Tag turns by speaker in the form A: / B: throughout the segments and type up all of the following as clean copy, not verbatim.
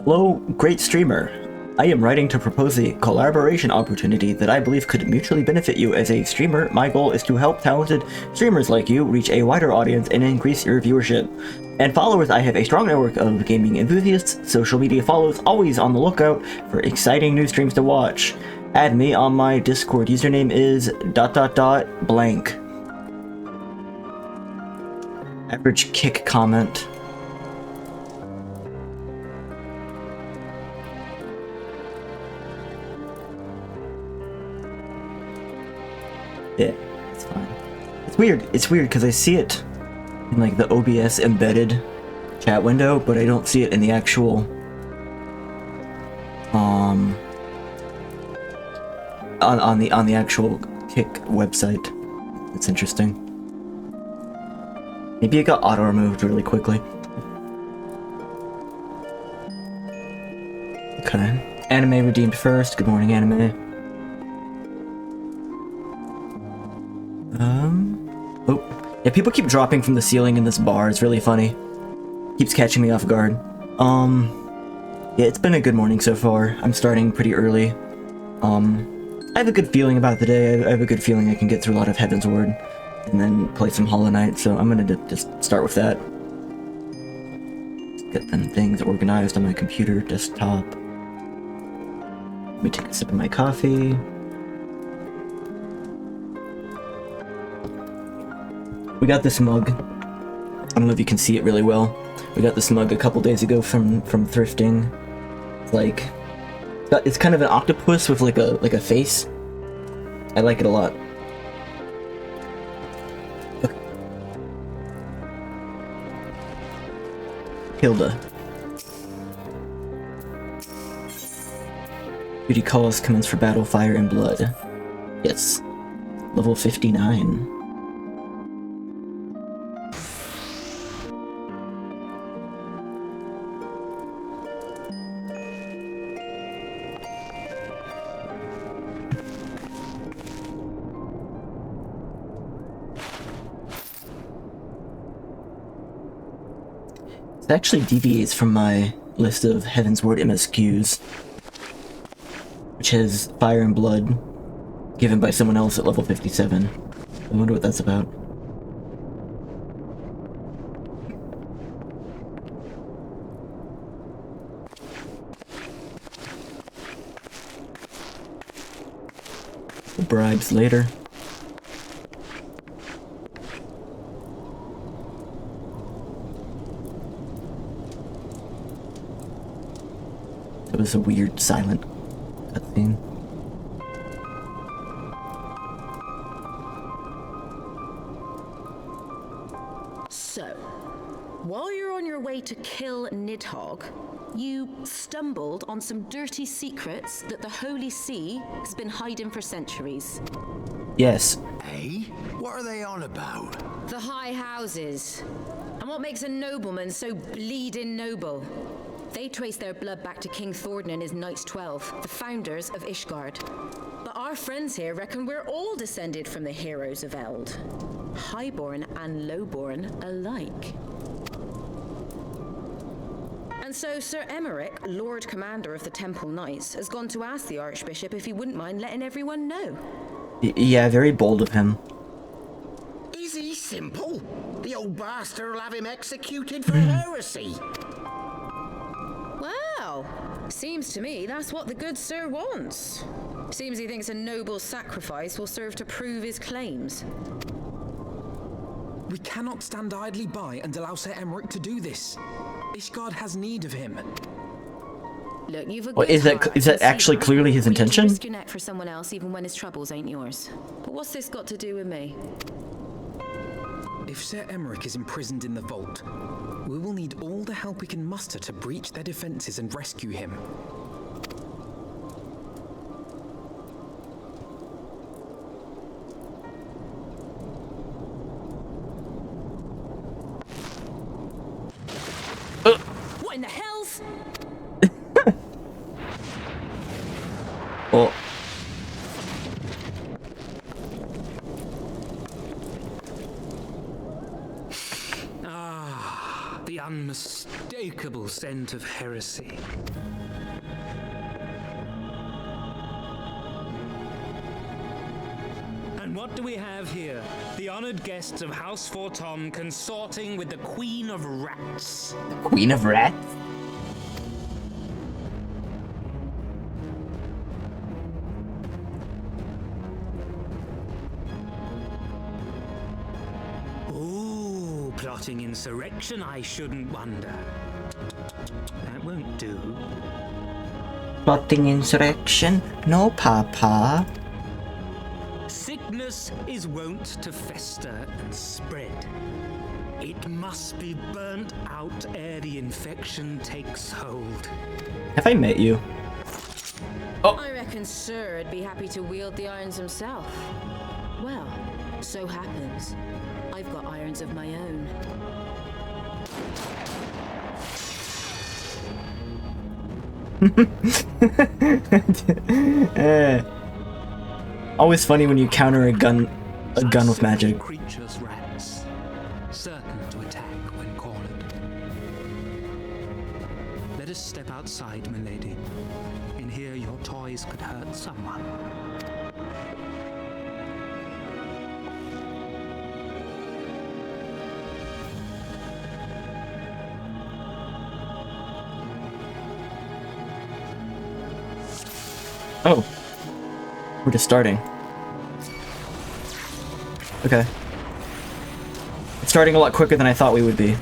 A: Hello, great streamer. I am writing to propose a collaboration opportunity that I believe could mutually benefit you as a streamer. My goal is to help talented streamers like you reach a wider audience and increase your viewership and followers. I have a strong network of gaming enthusiasts, social media follows, always on the lookout for exciting new streams to watch. Add me on my Discord. Username is ... blank. Average kick comment. Yeah, it's fine. It's weird. It's weird because I see it in like the OBS embedded chat window, but I don't see it in the actual on the actual Kick website. It's interesting. Maybe it got auto removed really quickly. Okay. Anime redeemed first. Good morning, anime. Oh. Yeah, people keep dropping from the ceiling in this bar. It's really funny. Keeps catching me off guard. Yeah, it's been a good morning so far. I'm starting pretty early. I have a good feeling about the day. I have a good feeling I can get through a lot of Heavensward and then play some Hollow Knight, so I'm gonna just start with that. Just get them things organized on my computer, desktop. Let me take a sip of my coffee. We got this mug. I don't know if you can see it really well. We got this mug a couple days ago from thrifting. It's like, it's kind of an octopus with like a face. I like it a lot. Okay. Hilda. Duty calls commence for battle, fire and blood. Yes. Level 59. It actually deviates from my list of Heavensward MSQs, which has Fire and Blood given by someone else at level 57. I wonder what that's about. The bribes later. It was a weird, silent cutscene.
B: So, while you're on your way to kill Nidhogg, you stumbled on some dirty secrets that the Holy See has been hiding for centuries.
A: Yes.
C: Hey? What are they on about?
B: The High Houses. And what makes a nobleman so bleeding noble? They trace their blood back to King Thordan and his Knights 12, the founders of Ishgard. But our friends here reckon we're all descended from the heroes of Eld. Highborn and lowborn alike. And so Sir Emmerich, Lord Commander of the Temple Knights, has gone to ask the Archbishop if he wouldn't mind letting everyone know.
A: Yeah, very bold of him.
C: Is he simple? The old bastard will have him executed for heresy.
B: Wow, seems to me that's what the good sir wants. Seems he thinks a noble sacrifice will serve to prove his claims.
D: We cannot stand idly by and allow Sir Emmerich to do this. Ishgard has need of him.
B: Look, you've a
A: Well,
B: good
A: is
B: heart,
A: that actually clearly his
B: Will you
A: intention?
B: risk your neck for someone else even when his troubles ain't yours. But what's this got to do with me?
D: If Sir Emmerich is imprisoned in the vault, we will need all the help we can muster to breach their defenses and rescue him.
B: What in the hell's?
A: Well,
D: The unmistakable
E: unmistakable scent of heresy. And what do we have here? The honored guests of House Fortom consorting with the Queen of Rats.
A: Queen of Rats?
E: Ooh, plotting insurrection, I shouldn't wonder. That won't do.
A: Plotting insurrection? No, Papa.
E: Sickness is wont to fester and spread. It must be burnt out ere the infection takes hold.
A: Have I met you?
B: I reckon Sir would be happy to wield the irons himself. Well, so happens I've got irons of my own.
A: Always funny when you counter a gun with magic.
E: Creatures, rats, certain to attack when cornered. Let us step outside, milady. In here, your toys could hurt someone.
A: Oh. We're just starting. Okay. It's starting a lot quicker than I thought we would be.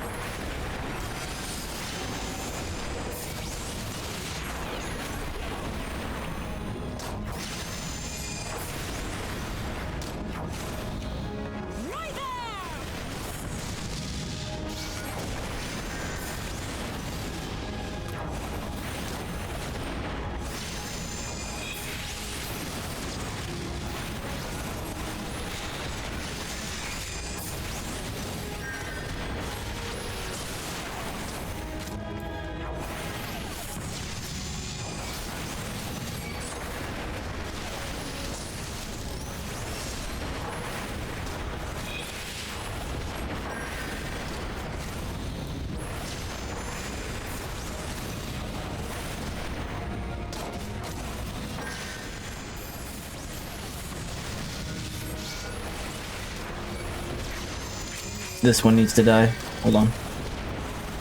A: This one needs to die. Hold on.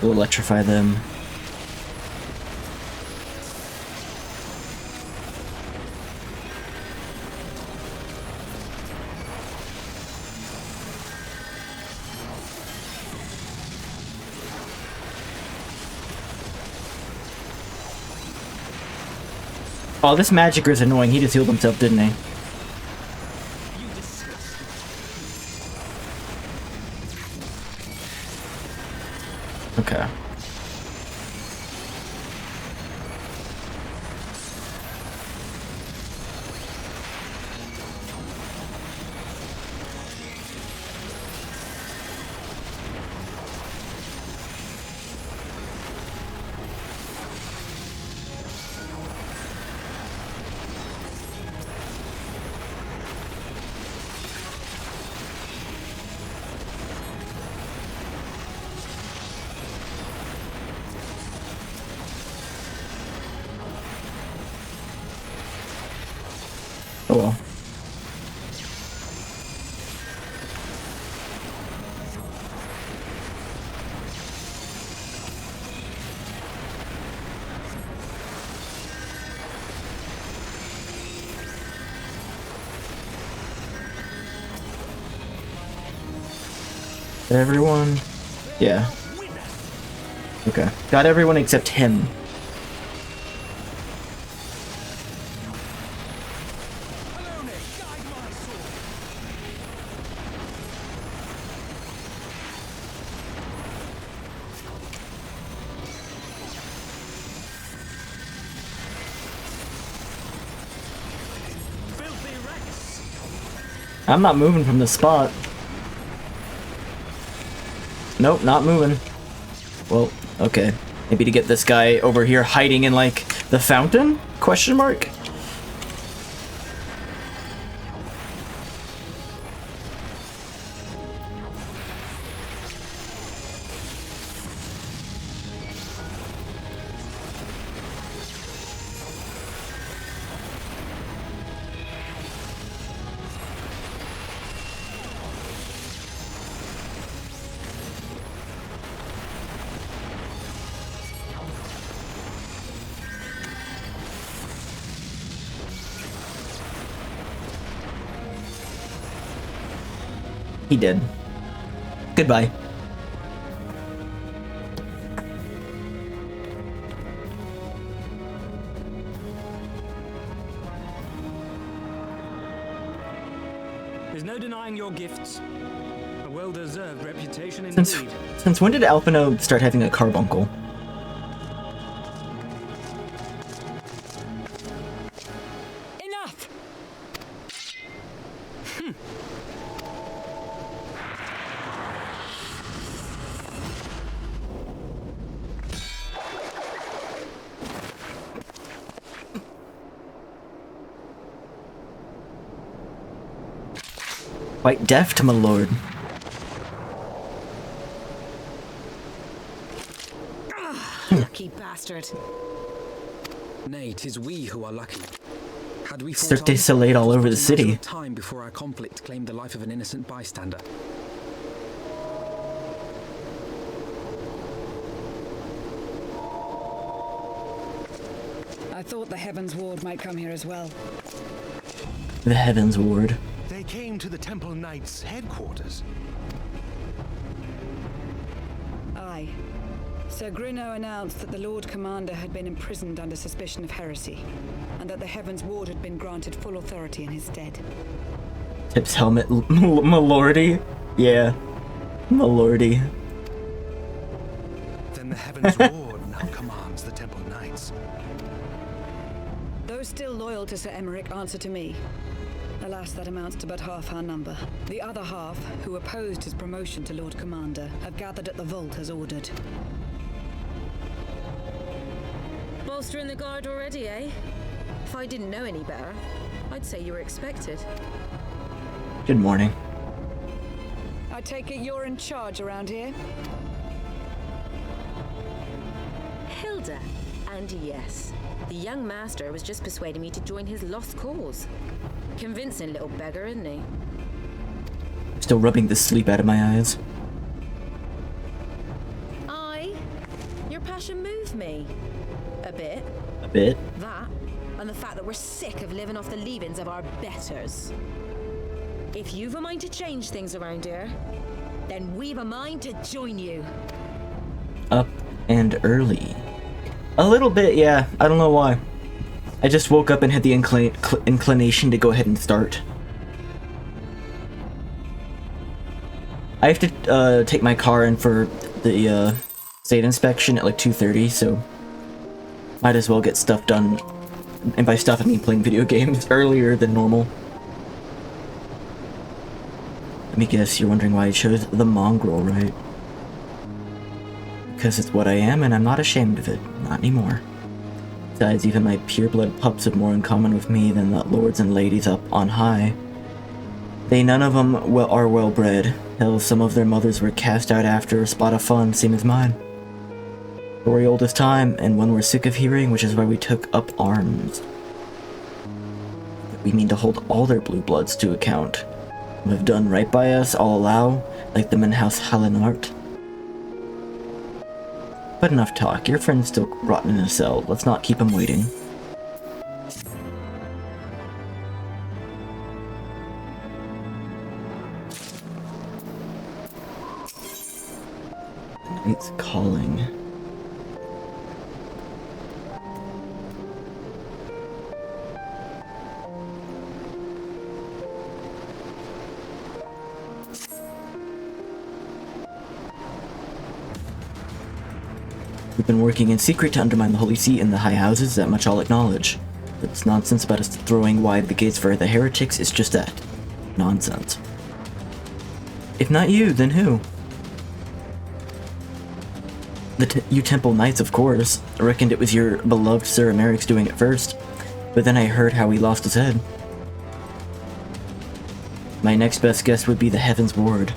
A: We'll electrify them. Oh, this Magicker is annoying. He just healed himself, didn't he? Okay. Oh well. Everyone? Yeah. Okay. Got everyone except him. I'm not moving from the spot. Nope, not moving. Well, okay. Maybe to get this guy over here hiding in, like, the fountain? Question mark? He did. Goodbye.
E: There's no denying your gifts. A well-deserved reputation
A: Since
E: indeed.
A: since when did Alphino start having a carbuncle?
B: Enough!
A: Quite deft, my lord.
B: Lucky bastard.
D: Nay, 'tis we who are lucky. Had we fought
A: Cirque du
D: on,
A: Soleil all
D: it was
A: over
D: but
A: the
D: a matter
A: city.
D: of time before our conflict claimed the life of an innocent bystander.
F: I thought the Heavensward might come here as well.
A: The Heavensward.
G: They came to the Temple Knights' headquarters.
F: Aye. Sir Grinno announced that the Lord Commander had been imprisoned under suspicion of heresy, and that the Heavensward had been granted full authority in his stead.
A: Tip's helmet, milordy. Yeah, milordy.
G: Then the Heavensward now commands the Temple Knights.
F: Those still loyal to Sir Emmerich answer to me. Alas, that amounts to but half our number. The other half, who opposed his promotion to Lord Commander, have gathered at the vault as ordered.
B: Bolstering the guard already, eh? If I didn't know any better, I'd say you were expected.
A: Good morning.
F: I take it you're in charge around here?
B: Hilda. And yes, the young master was just persuading me to join his lost cause. Convincing little beggar, isn't he?
A: Still rubbing the sleep out of my eyes.
B: Aye. Your passion moved me. A bit.
A: A bit.
B: That, and the fact that we're sick of living off the leavings of our betters. If you've a mind to change things around here, then we've a mind to join you.
A: Up and early. A little bit, yeah. I don't know why. I just woke up and had the inclination to go ahead and start. I have to take my car in for the state inspection at like 2:30, so might as well get stuff done. And by stuff, I mean playing video games earlier than normal. Let me guess, you're wondering why I chose the mongrel, right? Because it's what I am, and I'm not ashamed of it. Not anymore. Besides, even my pureblood pups have more in common with me than the lords and ladies up on high. They none of them are well-bred. Hell, some of their mothers were cast out after a spot of fun, same as mine. Story old as time, and one we're sick of hearing, which is why we took up arms. We mean to hold all their blue bloods to account. Who have done right by us, I'll allow, like the Minhouse Hallenart. But enough talk, your friend's still rotten in a cell. Let's not keep him waiting. It's calling. We've been working in secret to undermine the Holy See and the High Houses, that much I'll acknowledge. But this nonsense about us throwing wide the gates for the heretics is just that. Nonsense. If not you, then who? You Temple Knights, of course. I reckoned it was your beloved Sir Emeric's doing it first. But then I heard how he lost his head. My next best guess would be the Heavensward.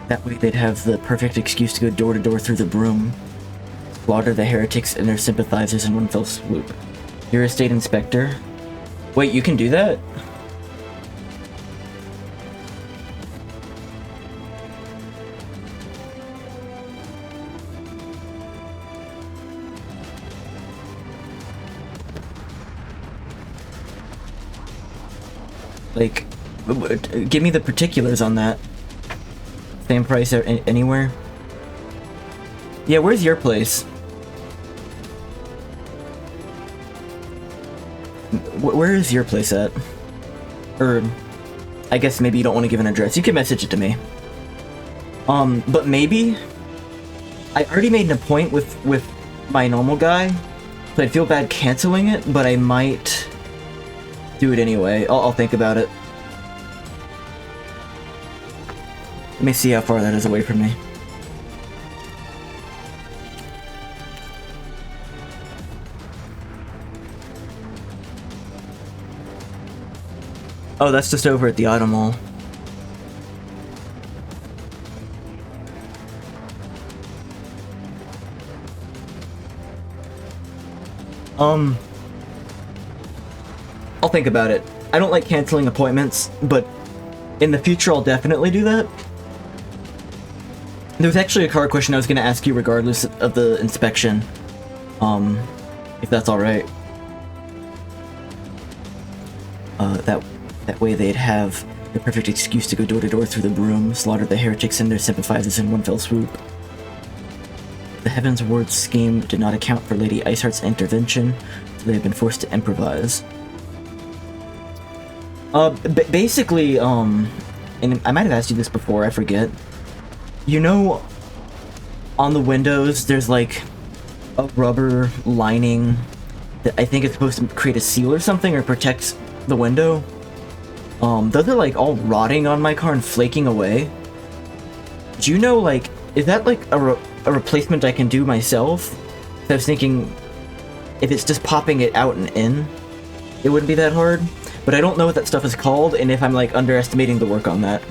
A: That way they'd have the perfect excuse to go door to door through the broom. Slaughter the heretics and their sympathizers in one fell swoop. You're a state inspector? Wait, you can do that? Like, Give me the particulars on that. Same price anywhere? Yeah, where's your place? Where is your place at? Or, I guess maybe you don't want to give an address. You can message it to me. But maybe I already made an appointment with my normal guy, so I'd feel bad canceling it, but I might do it anyway. I'll think about it. Let me see how far that is away from me. Oh, that's just over at the Auto Mall. I'll think about it. I don't like canceling appointments, but in the future I'll definitely do that. There was actually a card question I was going to ask you regardless of the inspection. If that's alright. That way they'd have the perfect excuse to go door to door through the broom, slaughter the heretics and their sympathizers in one fell swoop. The Heavensward scheme did not account for Lady Iceheart's intervention, so they have been forced to improvise. Basically, and I might have asked you this before, I forget. You know, on the windows, there's like a rubber lining that I think is supposed to create a seal or something, or protect the window. Those are like all rotting on my car and flaking away. Do you know, like, is that like a replacement I can do myself? I was thinking, if it's just popping it out and in, it wouldn't be that hard. But I don't know what that stuff is called, and if I'm like underestimating the work on that.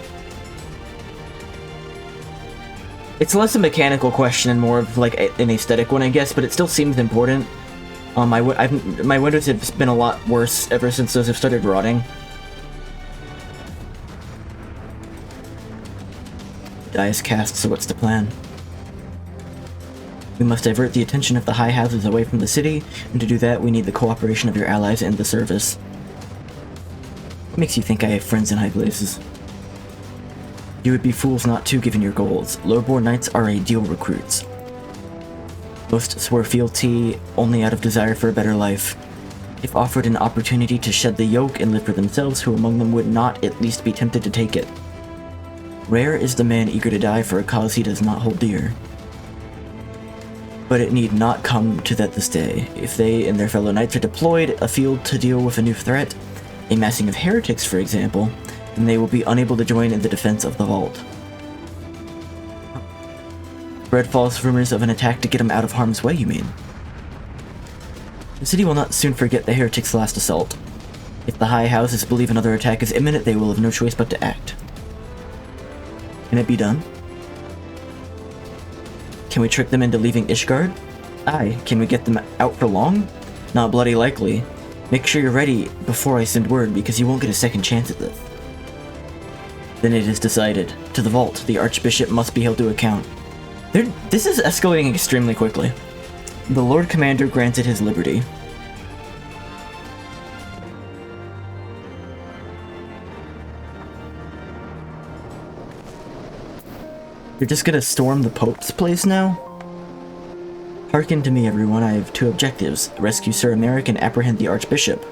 A: It's less a mechanical question and more of like an aesthetic one, I guess, but it still seems important. My windows have been a lot worse ever since those have started rotting. The die is cast, so what's the plan? We must divert the attention of the high houses away from the city, and to do that we need the cooperation of your allies and the service. What makes you think I have friends in high places? You would be fools not to, given your goals. Lowborn knights are ideal recruits. Most swear fealty only out of desire for a better life. If offered an opportunity to shed the yoke and live for themselves, who among them would not at least be tempted to take it? Rare is the man eager to die for a cause he does not hold dear. But it need not come to that this day. If they and their fellow knights are deployed afield to deal with a new threat, a massing of heretics, for example, then they will be unable to join in the defense of the vault. Spread false rumors of an attack to get them out of harm's way, you mean? The city will not soon forget the heretics' last assault. If the high houses believe another attack is imminent, they will have no choice but to act. Can it be done? Can we trick them into leaving Ishgard? Aye. Can we get them out for long? Not bloody likely. Make sure you're ready before I send word, because you won't get a second chance at this. Then it is decided. To the vault, the Archbishop must be held to account. This is escalating extremely quickly. The Lord Commander granted his liberty. You're just gonna storm the Pope's place now? Hearken to me, everyone. I have two objectives. Rescue Sir Emeric and apprehend the Archbishop.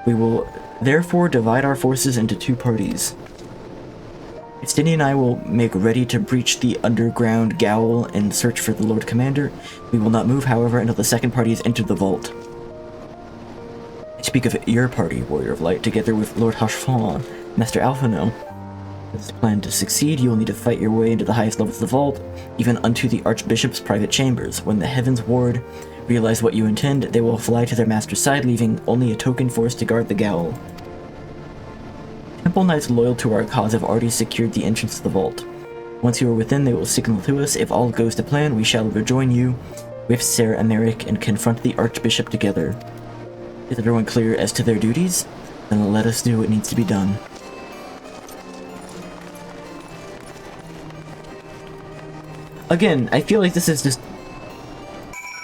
A: We will therefore divide our forces into two parties. Istini and I will make ready to breach the underground gaol and search for the Lord Commander. We will not move, however, until the second party has entered the vault. I speak of your party, Warrior of Light, together with Lord Hashfon, Master Alphino. For this plan to succeed, you will need to fight your way into the highest levels of the vault, even unto the Archbishop's private chambers. When the Heavensward realize what you intend, they will fly to their master's side, leaving only a token force to guard the gaol. Temple Knights loyal to our cause have already secured the entrance to the vault. Once you are within, they will signal to us. If all goes to plan, we shall rejoin you with Sir Emeric and confront the Archbishop together. Is everyone clear as to their duties? Then let us do what needs to be done. Again, I feel like this is just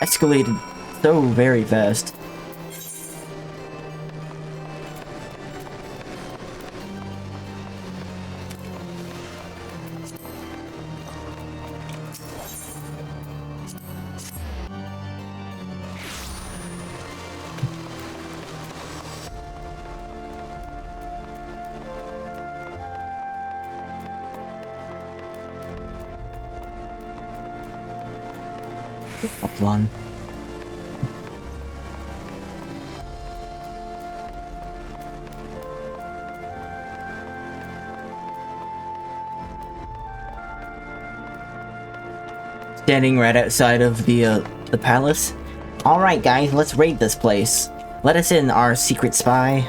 A: escalated so very fast. Uplan. Standing right outside of the palace. All right, guys, let's raid this place. Let us in, our secret spy.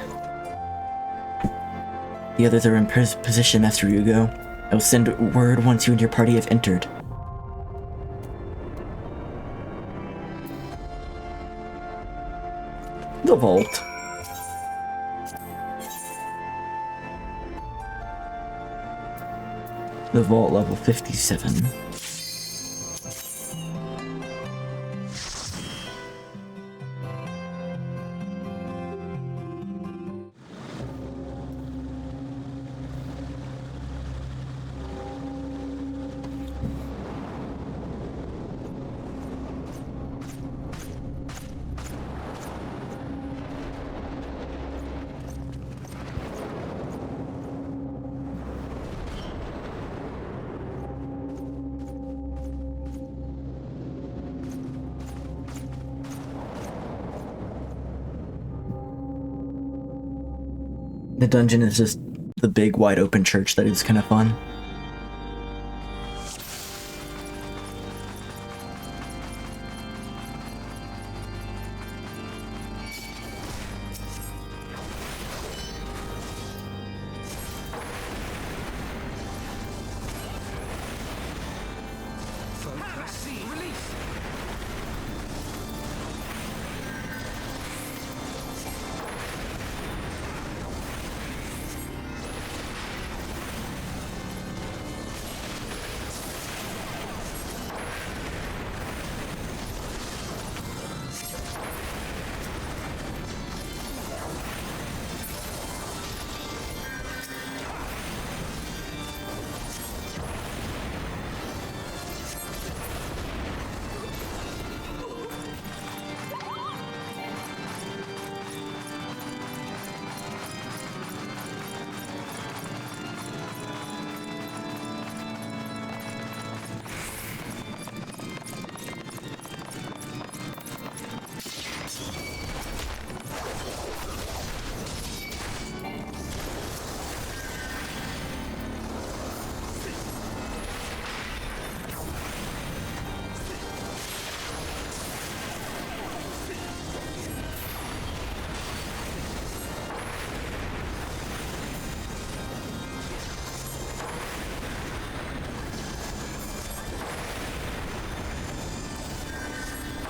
A: The others are in position, Master Hugo. I will send word once you and your party have entered. The vault. The vault level 57. The dungeon is just the big wide open church that is kind of fun.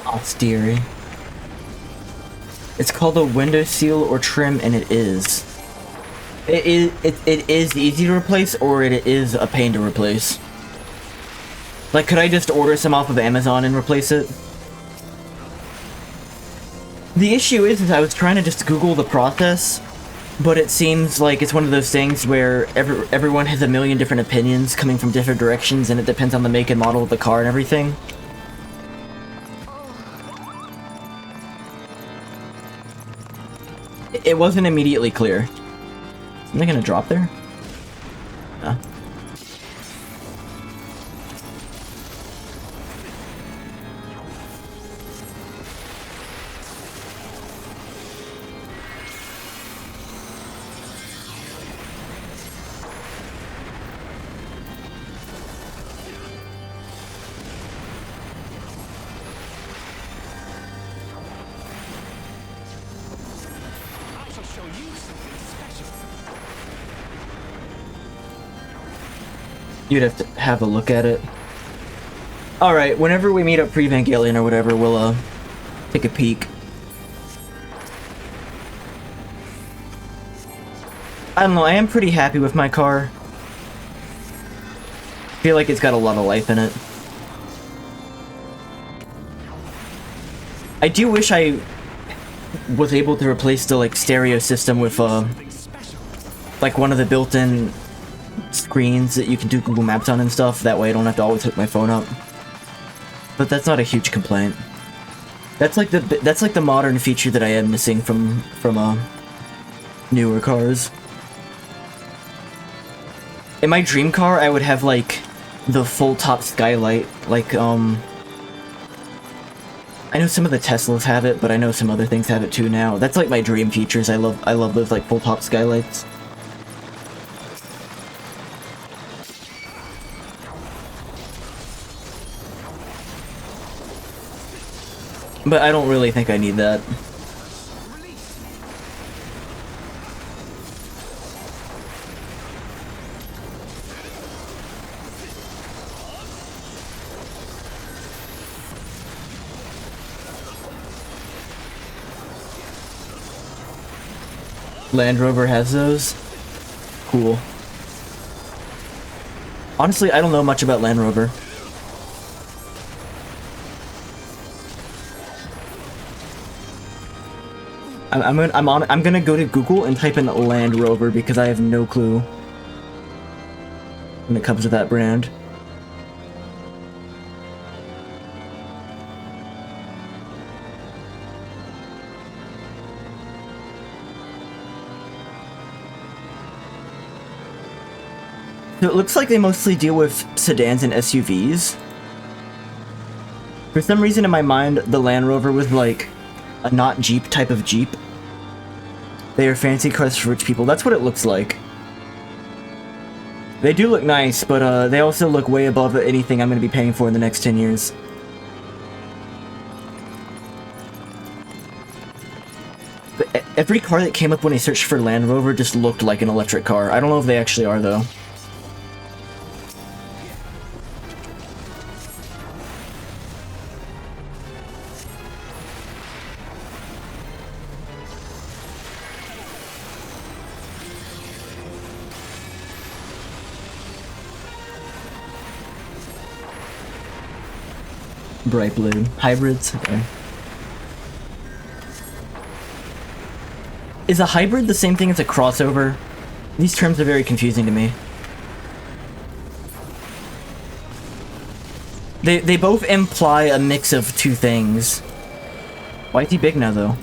A: Austere. It's called a window seal or trim, and it is. It is easy to replace, or it is a pain to replace. Like, could I just order some off of Amazon and replace it? The issue is I was trying to just Google the process, but it seems like it's one of those things where everyone has a million different opinions coming from different directions, and it depends on the make and model of the car and everything. It wasn't immediately clear. Am I gonna drop there? No. You'd have to have a look at it. Alright, whenever we meet up pre-Evangelion or whatever, we'll, take a peek. I don't know, I am pretty happy with my car. I feel like it's got a lot of life in it. I do wish I was able to replace the, like, stereo system with, like, one of the built-in screens that you can do Google Maps on and stuff. That way I don't have to always hook my phone up. But that's not a huge complaint. That's like the modern feature that I am missing from newer cars. In my dream car, I would have like the full top skylight, like I know some of the Teslas have it, but I know some other things have it too now. That's like my dream features. I love those like full top skylights. But I don't really think I need that. Land Rover has those? Cool. Honestly, I don't know much about Land Rover. I'm gonna go to Google and type in Land Rover because I have no clue when it comes to that brand. So it looks like they mostly deal with sedans and SUVs. For some reason in my mind, the Land Rover was like a not Jeep type of Jeep. They are fancy cars for rich people. That's what it looks like. They do look nice, but they also look way above anything I'm going to be paying for in the next 10 years. But every car that came up when I searched for Land Rover just looked like an electric car. I don't know if they actually are, though. Bright blue. Hybrids? Okay. Is a hybrid the same thing as a crossover? These terms are very confusing to me. They both imply a mix of two things. Why is he big now, though?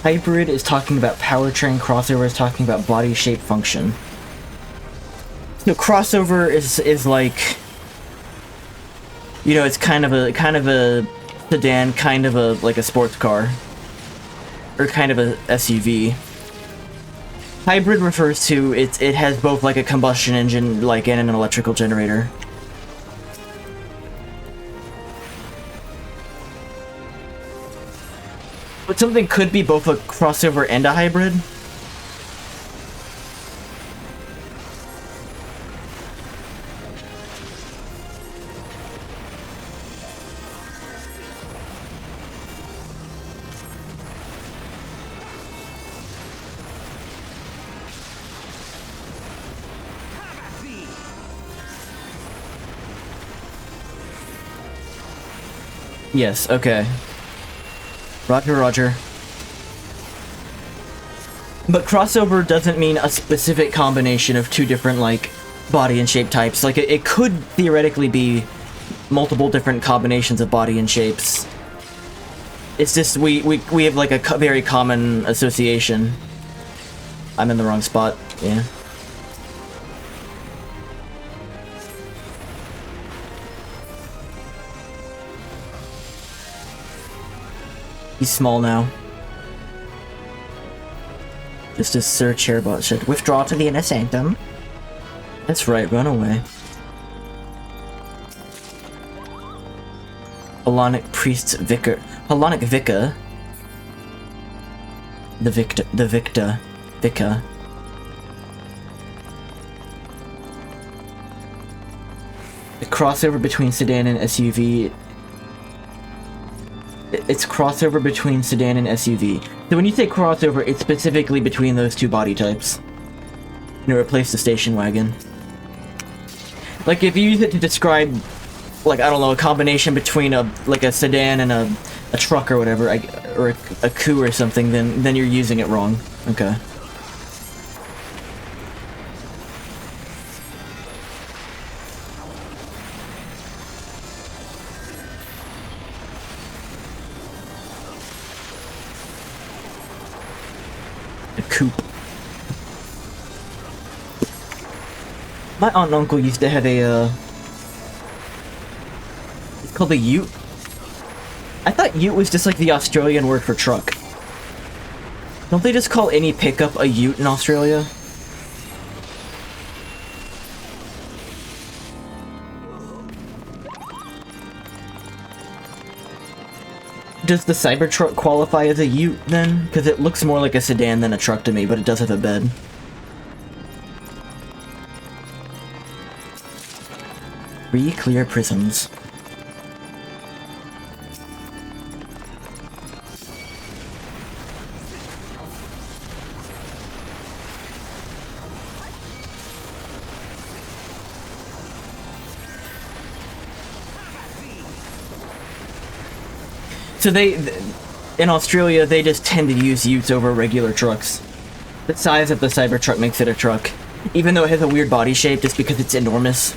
A: Hybrid is talking about powertrain, crossover is talking about body shape function. So crossover is like, you know, it's kind of a sedan, kind of a like a sports car, or kind of a SUV. Hybrid refers to it has both like a combustion engine like and an electrical generator. But something could be both a crossover and a hybrid. Yes, okay. Roger, roger. But crossover doesn't mean a specific combination of two different, like, body and shape types. Like, it could theoretically be multiple different combinations of body and shapes. It's just, we have, like, a very common association. I'm in the wrong spot, yeah. He's small now. Just as Sir Chairbot should. Withdraw to the inner sanctum. That's right, run away. Hellenic Priest's Vicar. Hellenic Vicar. The Vicar. The crossover between sedan and SUV It's crossover between sedan and SUV. So when you say crossover, it's specifically between those two body types. And replace the station wagon. Like if you use it to describe, like, I don't know, a combination between a sedan and a truck or whatever, or a coup or something, then you're using it wrong. Okay. A coupe. My aunt and uncle used to have a, it's called a ute. I thought ute was just like the Australian word for truck. Don't they just call any pickup a ute in Australia? Does the Cybertruck qualify as a ute then? Because it looks more like a sedan than a truck to me, but it does have a bed. 3 clear prisms. So in Australia, they just tend to use utes over regular trucks. The size of the Cybertruck makes it a truck, even though it has a weird body shape just because it's enormous.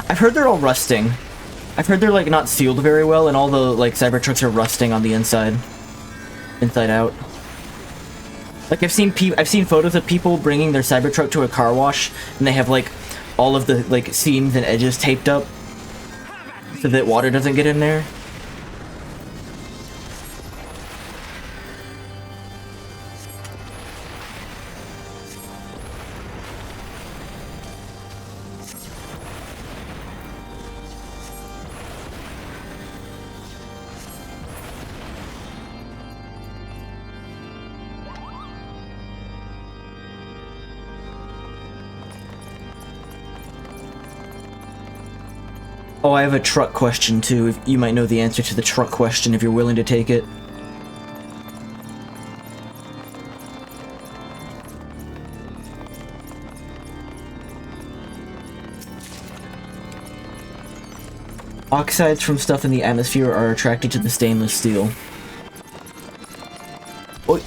A: I've heard they're all rusting. I've heard they're like not sealed very well, and all the like Cybertrucks are rusting on the inside out. Like I've seen photos of people bringing their Cybertruck to a car wash, and they have like all of the like seams and edges taped up so that water doesn't get in there. Oh, I have a truck question too. If you might know the answer to the truck question if you're willing to take it. Oxides from stuff in the atmosphere are attracted to the stainless steel. Oh,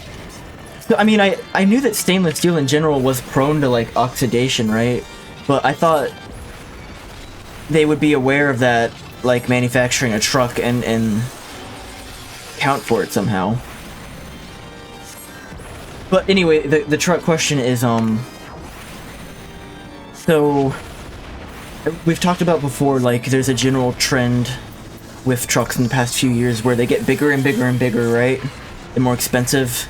A: so, I mean, I knew that stainless steel in general was prone to like oxidation, right? But I thought they would be aware of that, like manufacturing a truck and account for it somehow. But anyway, the truck question is, so we've talked about before, like there's a general trend with trucks in the past few years where they get bigger and bigger and bigger, right? And more expensive.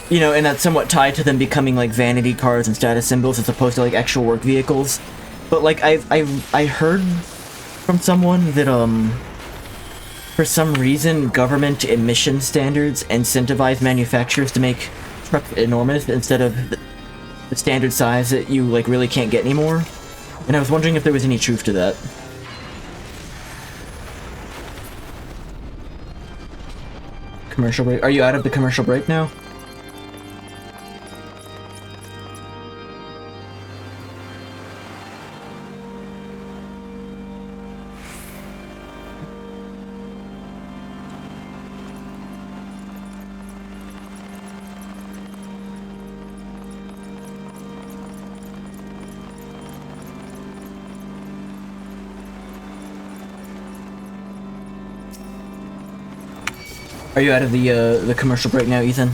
A: You know, and that's somewhat tied to them becoming like vanity cars and status symbols as opposed to like actual work vehicles. But like I heard from someone that for some reason government emission standards incentivize manufacturers to make trucks enormous instead of the standard size that you like really can't get anymore. And I was wondering if there was any truth to that. Commercial break? Are you out of the commercial break now? Are you out of the commercial break now, Ethan?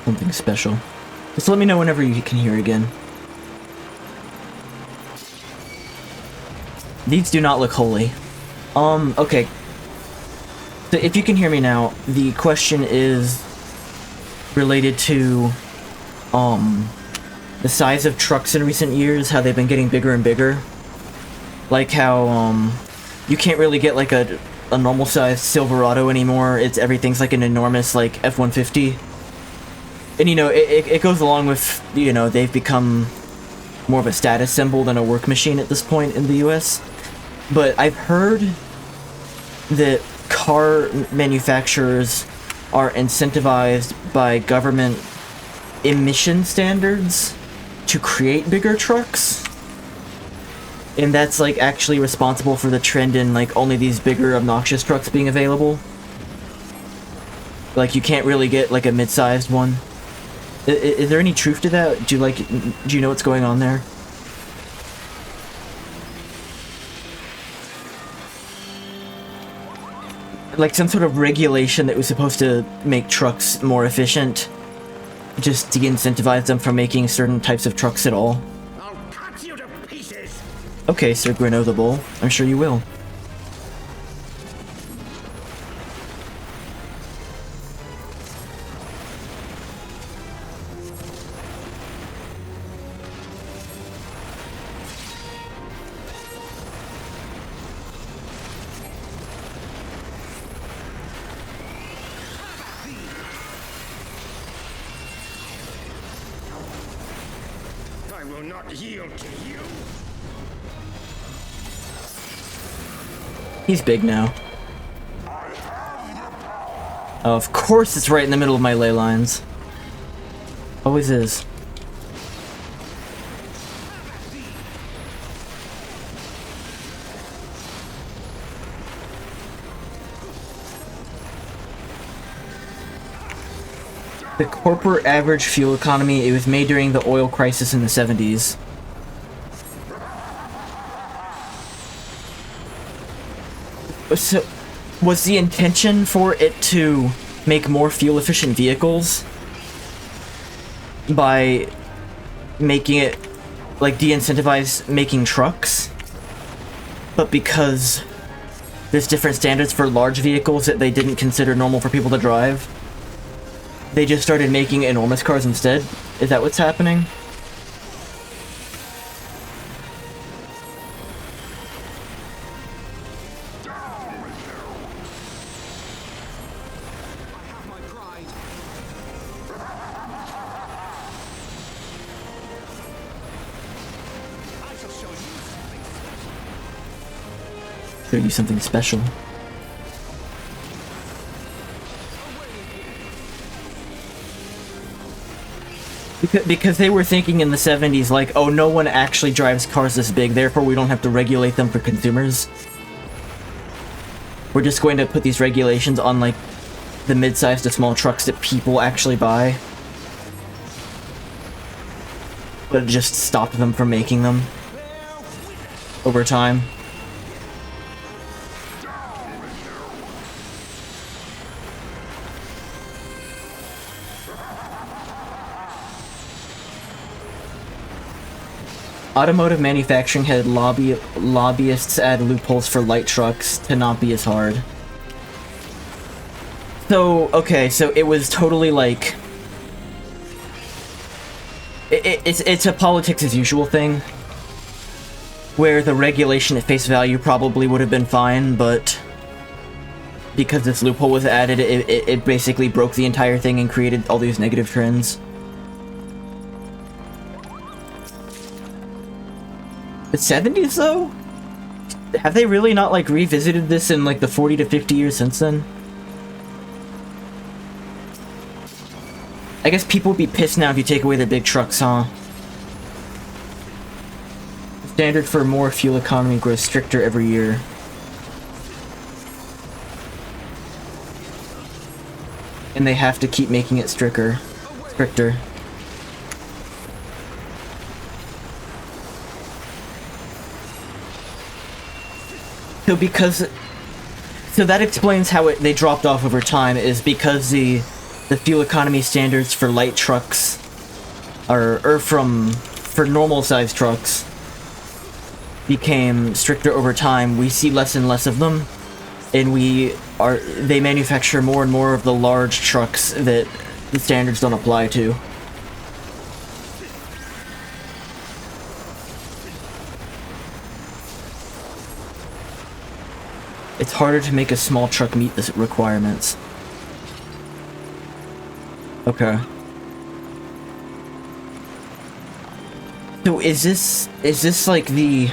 A: Something special. Just let me know whenever you can hear again. These do not look holy. Okay. So if you can hear me now, the question is related to, the size of trucks in recent years, how they've been getting bigger and bigger. Like how, you can't really get like a normal sized Silverado anymore. Everything's like an enormous like F-150. And you know, it goes along with, you know, they've become more of a status symbol than a work machine at this point in the US. But I've heard that car manufacturers are incentivized by government emission standards to create bigger trucks. And that's like actually responsible for the trend in like only these bigger obnoxious trucks being available. Like you can't really get like a mid-sized one. Is there any truth to that? Do you know what's going on there? Like some sort of regulation that was supposed to make trucks more efficient, just de-incentivize them from making certain types of trucks at all.
C: I'll cut you to pieces.
A: Okay, Sir Grino the Bull. I'm sure you will.
C: I will not yield to you.
A: He's big now. Of course it's right in the middle of my ley lines. Always is. The corporate average fuel economy, it was made during the oil crisis in the 70s. So, was the intention for it to make more fuel-efficient vehicles by making it, like, de-incentivize making trucks? But because there's different standards for large vehicles that they didn't consider normal for people to drive, they just started making enormous cars instead? Is that what's happening? Show you something special. Because they were thinking in the 70s, like, oh, no one actually drives cars this big, therefore we don't have to regulate them for consumers. We're just going to put these regulations on, like, the mid-sized to small trucks that people actually buy. But it just stopped them from making them over time. Automotive manufacturing had lobbyists add loopholes for light trucks to not be as hard. So, okay, so it was totally like... It's a politics as usual thing, where the regulation at face value probably would have been fine, but because this loophole was added, it basically broke the entire thing and created all these negative trends. The 70s, though? Have they really not, like, revisited this in, like, the 40 to 50 years since then? I guess people would be pissed now if you take away the big trucks, huh? The standard for more fuel economy grows stricter every year. And they have to keep making it stricter. So that explains how they dropped off over time, is because the the fuel economy standards for light trucks for normal sized trucks became stricter over time, we see less and less of them, and they manufacture more and more of the large trucks that the standards don't apply to. It's harder to make a small truck meet the requirements. Okay. So is this like the...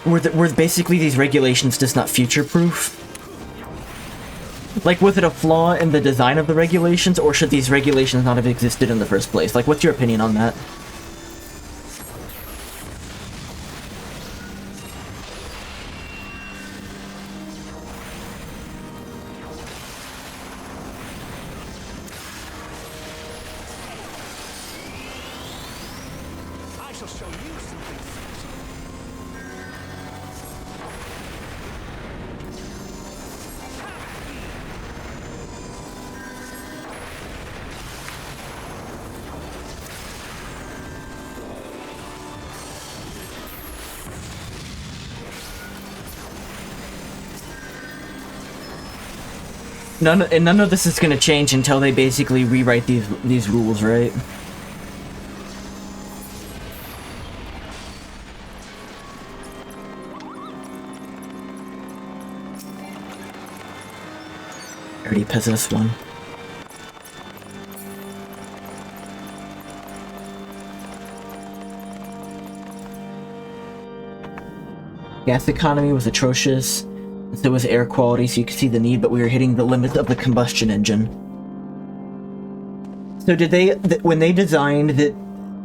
A: Were basically these regulations just not future-proof? Like, was it a flaw in the design of the regulations, or should these regulations not have existed in the first place? Like, what's your opinion on that?
G: I shall show you something special.
A: None of this is gonna change until they basically rewrite these rules, right? I already possessed one. Gas economy was atrocious. So was air quality, so you could see the need, but we were hitting the limits of the combustion engine. So did they, when they designed that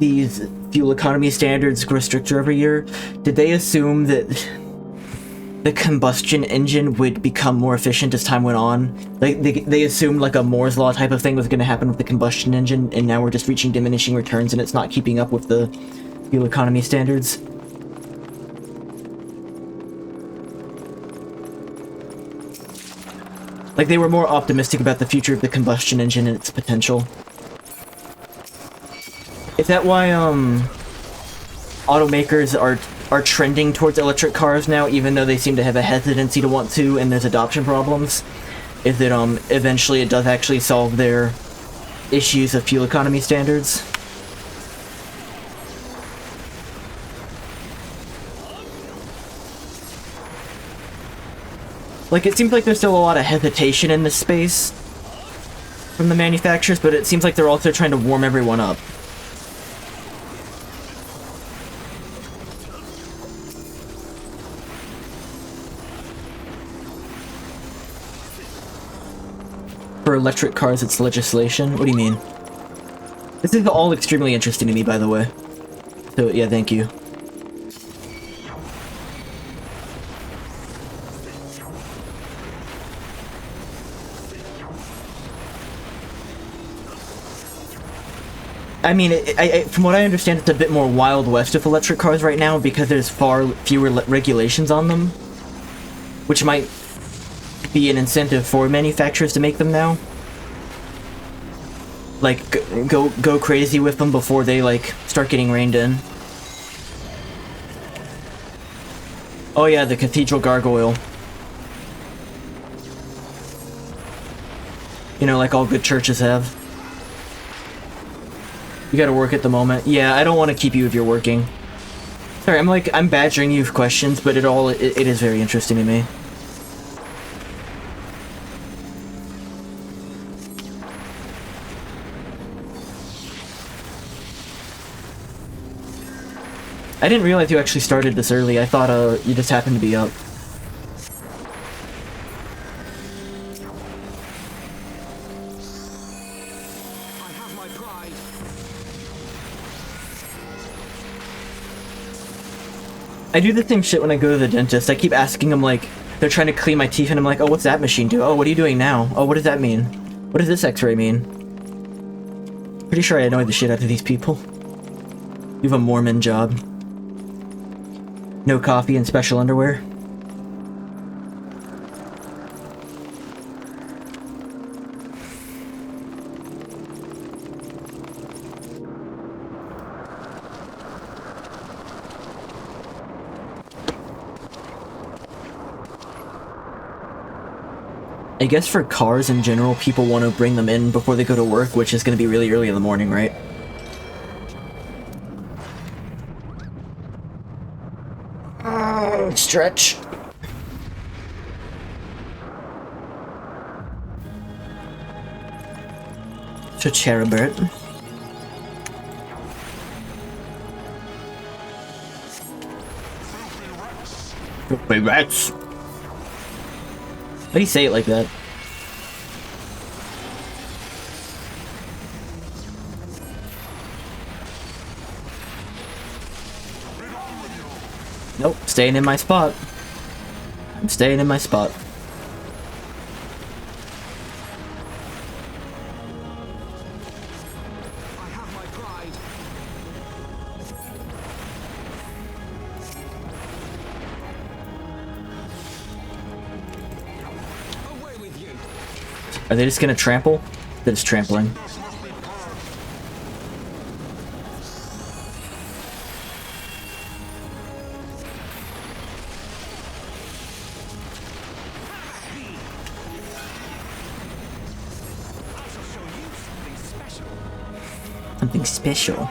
A: these fuel economy standards grow stricter every year, did they assume that the combustion engine would become more efficient as time went on? Like, they assumed like a Moore's Law type of thing was going to happen with the combustion engine, and now we're just reaching diminishing returns and it's not keeping up with the fuel economy standards? Like, they were more optimistic about the future of the combustion engine and its potential. Is that why, automakers are trending towards electric cars now, even though they seem to have a hesitancy to want to, and there's adoption problems? Is that, eventually it does actually solve their issues of fuel economy standards? Like, it seems like there's still a lot of hesitation in this space from the manufacturers, but it seems like they're also trying to warm everyone up. For electric cars, it's legislation? What do you mean? This is all extremely interesting to me, by the way. So, yeah, thank you. I mean, from what I understand, it's a bit more Wild West with electric cars right now because there's far fewer regulations on them, which might be an incentive for manufacturers to make them now. Like, go crazy with them before they, like, start getting reined in. Oh yeah, the Cathedral Gargoyle. You know, like all good churches have. You gotta work at the moment. Yeah, I don't want to keep you if you're working. Sorry, I'm badgering you with questions, but it is very interesting to me. I didn't realize you actually started this early. I thought you just happened to be up. I do the same shit when I go to the dentist. I keep asking them, like, they're trying to clean my teeth, and I'm like, oh, what's that machine do? Oh, what are you doing now? Oh, what does that mean? What does this x-ray mean? Pretty sure I annoyed the shit out of these people. You have a Mormon job. No coffee and special underwear. I guess for cars in general, people want to bring them in before they go to work, which is going to be really early in the morning, right? Stretch. Cherubert. Filthy rats. Why do you say it like that? Nope, staying in my spot. I'm staying in my spot.
G: I have my pride. Away with you.
A: Are they just gonna trample? They're just trampling. Something special.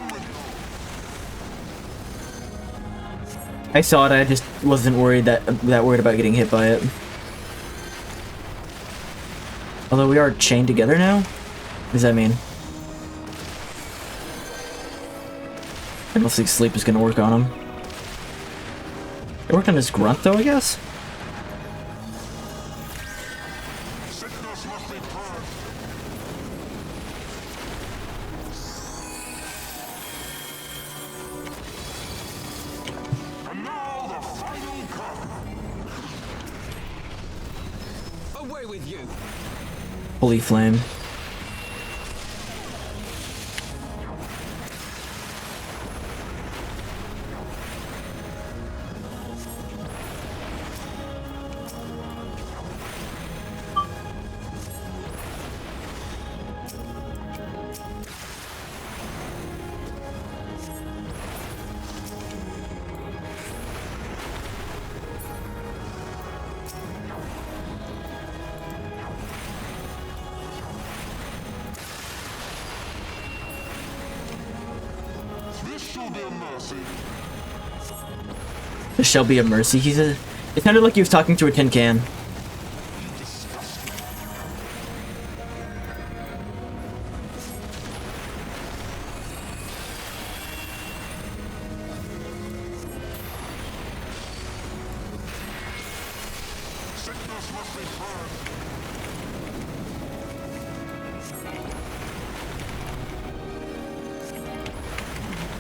A: I saw it, I just wasn't worried that worried about getting hit by it. Although we are chained together now? What does that mean? I don't think sleep is gonna work on him. It worked on his grunt though, I guess?
G: Away with you.
A: Holy flame. This shall be a mercy, he said. It sounded like he was talking to a tin can.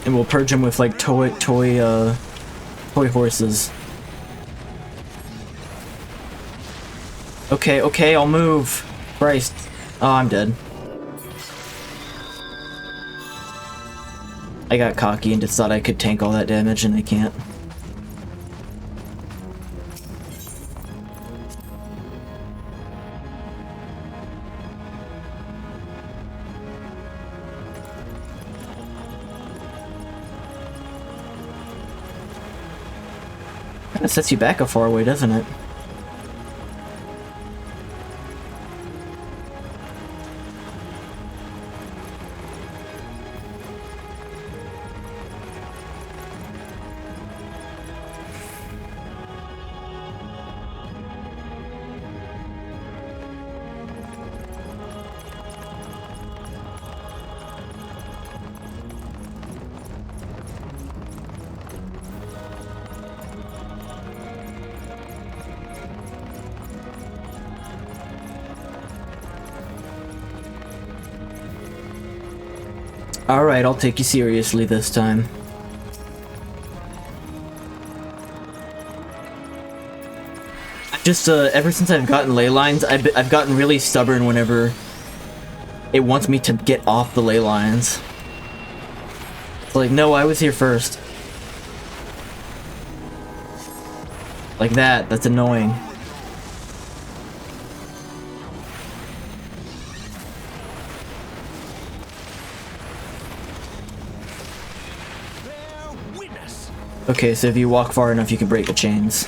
A: And we'll purge him with like toy horses. Okay, I'll move. Christ. Oh, I'm dead. I got cocky and just thought I could tank all that damage, and I can't. Kinda sets you back a far way, doesn't it? Alright, I'll take you seriously this time. Just, ever since I've gotten ley lines, I've gotten really stubborn whenever it wants me to get off the ley lines. It's like, no, I was here first. Like that, that's annoying. Okay, so if you walk far enough, you can break the chains.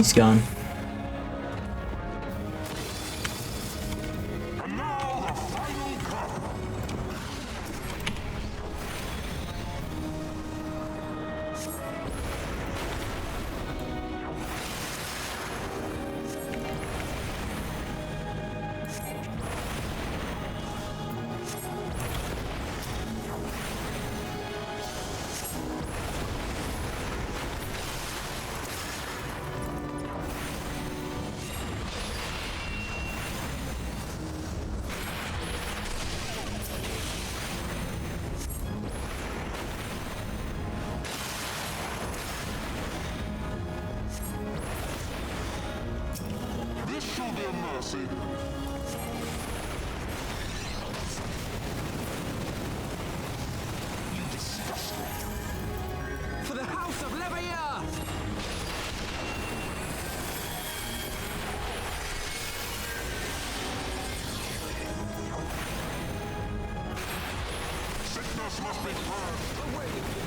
A: He's gone.
G: For the House of Leveilleur!
H: Sickness must be purged.
G: Away with you!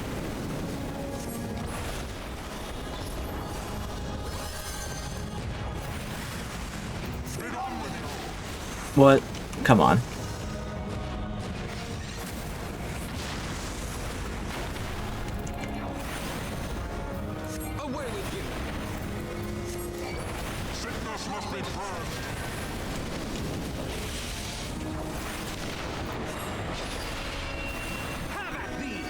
H: Get on with you.
A: What? Come on.
G: Away with you!
H: Sickness must be purged.
G: Have at thee!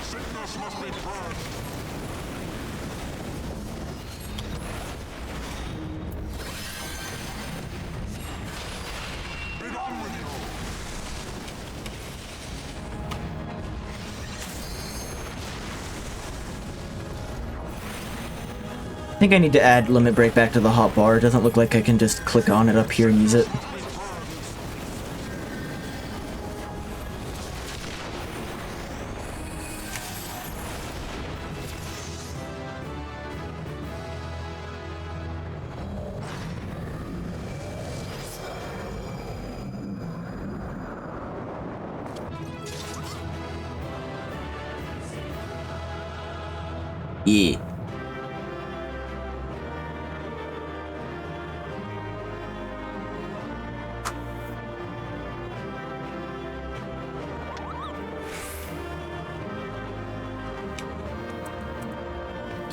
H: Sickness must be purged. Get on with you.
A: I think I need to add limit break back to the hotbar. It doesn't look like I can just click on it up here and use it. Yeah.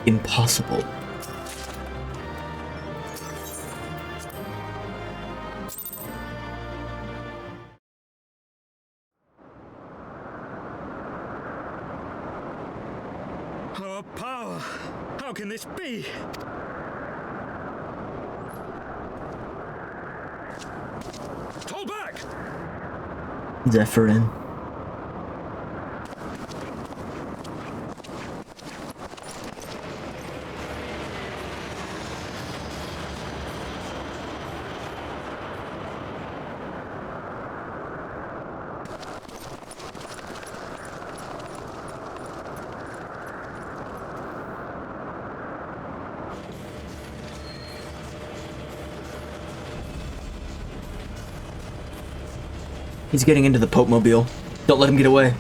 A: Impossible.
E: Our power! How can this be? Fall back!
A: Zephyrin. He's getting into the Pope Mobile. Don't let him get away.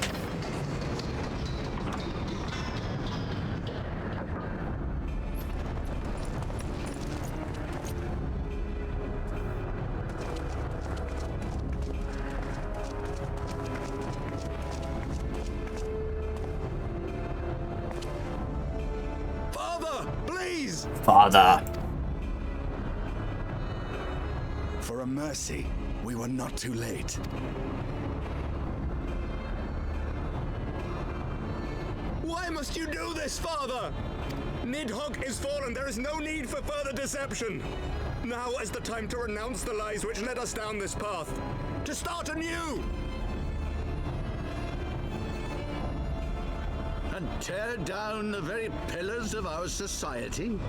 G: Father, please!
A: Father.
I: For a mercy, we were not too late.
G: Why must you do this, Father? Nidhogg is fallen. There is no need for further deception. Now is the time to renounce the lies which led us down this path. To start anew!
C: And tear down the very pillars of our society?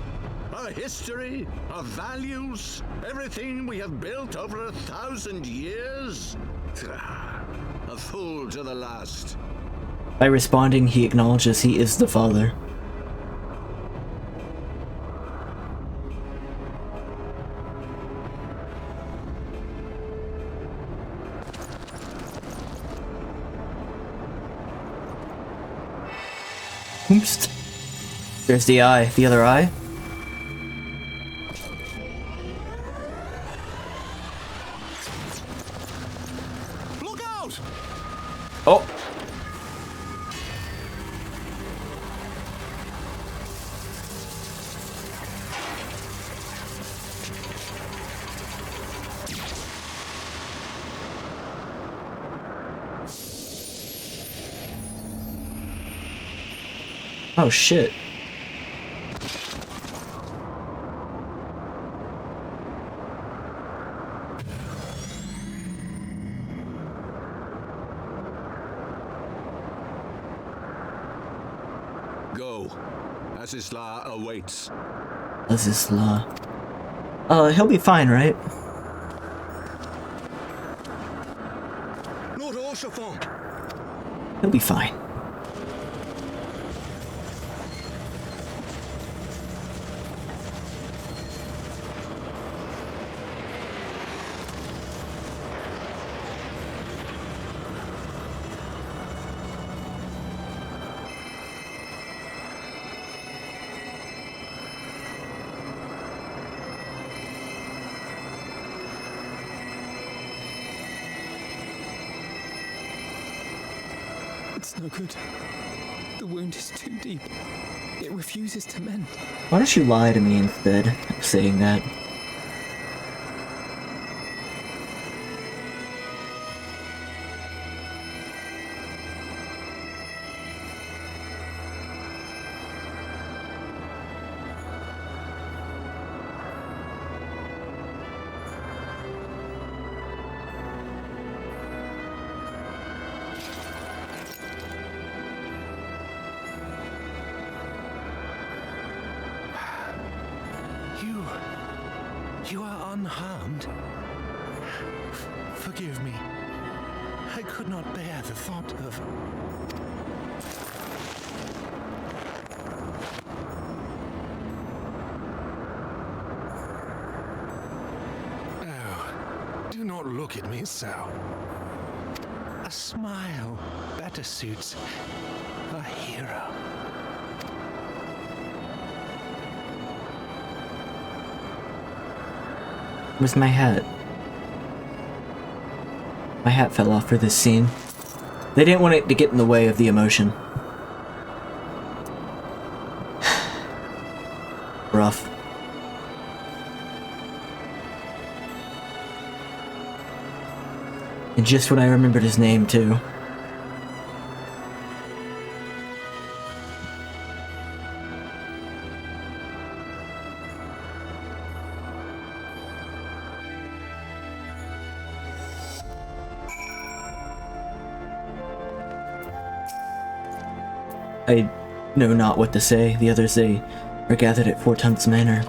C: Our history, our values, everything we have built over 1,000 years? A fool to the last.
A: By responding, he acknowledges he is the father. Oops. There's the eye. The other eye.
C: Look out!
A: Oh! Oh shit.
C: Go. Asisla awaits.
A: Azizla. He'll be fine, right?
G: Lord Orchefort!
A: He'll be fine.
D: It's no good. The wound is too deep. It refuses to mend.
A: Why don't you lie to me instead of saying that?
E: You are unharmed. Forgive me. I could not bear the thought of... Oh, do not look at me so. A smile better suits a hero.
A: Where's my hat? My hat fell off for this scene. They didn't want it to get in the way of the emotion. Rough. And just when I remembered his name, too. I know not what to say. The others, they are gathered at Four Tongues Manor.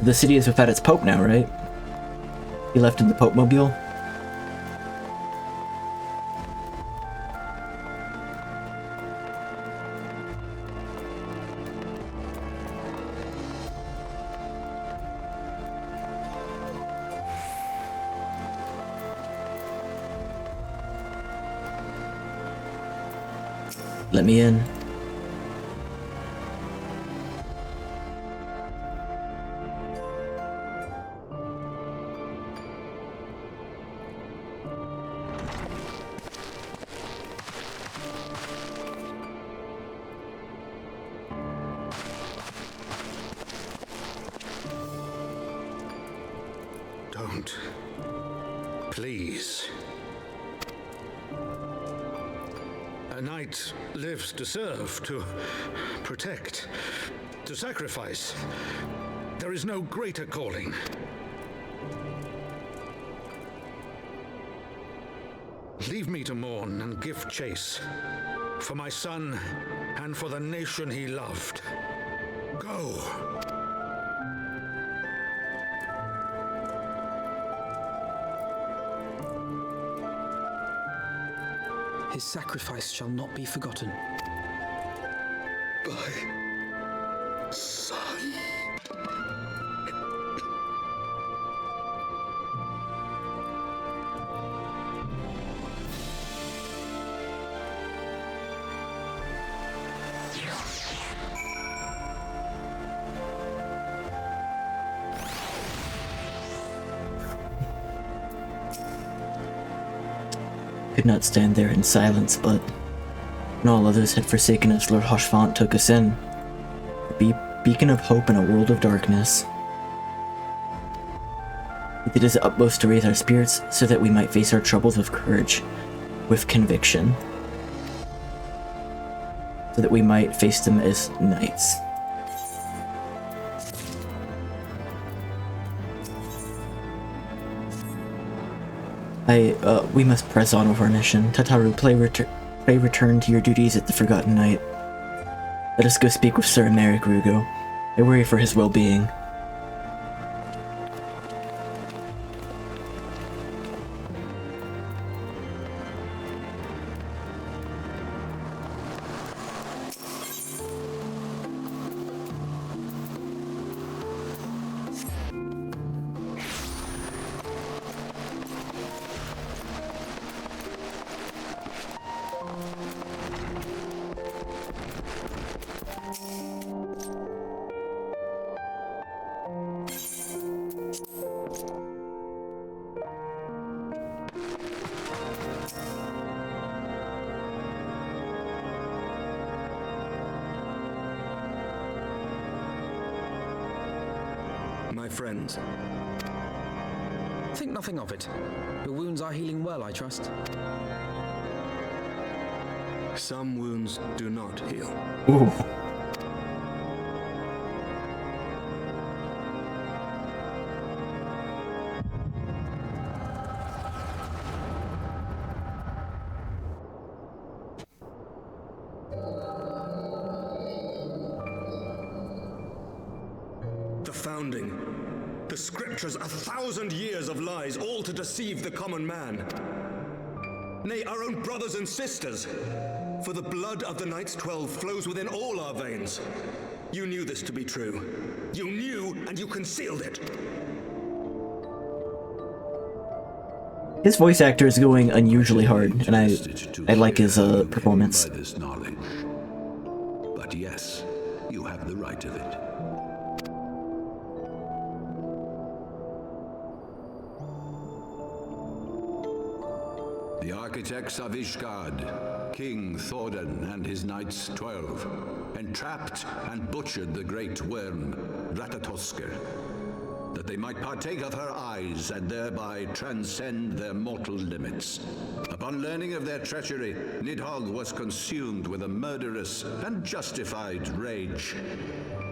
A: The city is without its pope now, right? He left in the Pope Mobile. Let me in.
C: Don't. Please. A knight lives to serve, to protect, to sacrifice. There is no greater calling. Leave me to mourn and give chase. For my son and for the nation he loved. Go.
D: His sacrifice shall not be forgotten.
C: My son.
A: could not stand there in silence, but when all others had forsaken us, Lord Hoshfant took us in. A beacon of hope in a world of darkness. He did his utmost to raise our spirits so that we might face our troubles with courage, with conviction. So that we might face them as knights. We must press on with our mission. Tataru, pray return to your duties at the Forgotten Knight. Let us go speak with Sir Merrick Rugo. I worry for his well-being.
D: My friends. Think nothing of it. Your wounds are healing well, I trust.
G: Some wounds do not heal.
A: Ooh.
G: The founding. The scriptures, 1,000 years of lies, all to deceive the common man. Nay, our own brothers and sisters. For the blood of the Knights 12 flows within all our veins. You knew this to be true. You knew, and you concealed it.
A: His voice actor is going unusually hard, and I like his performance.
C: By this knowledge. But yes, you have the right of it. The architects of Ishgard, King Thordan and his Knights 12, entrapped and butchered the great worm, Ratatoskr, that they might partake of her eyes and thereby transcend their mortal limits. Upon learning of their treachery, Nidhogg was consumed with a murderous and justified rage.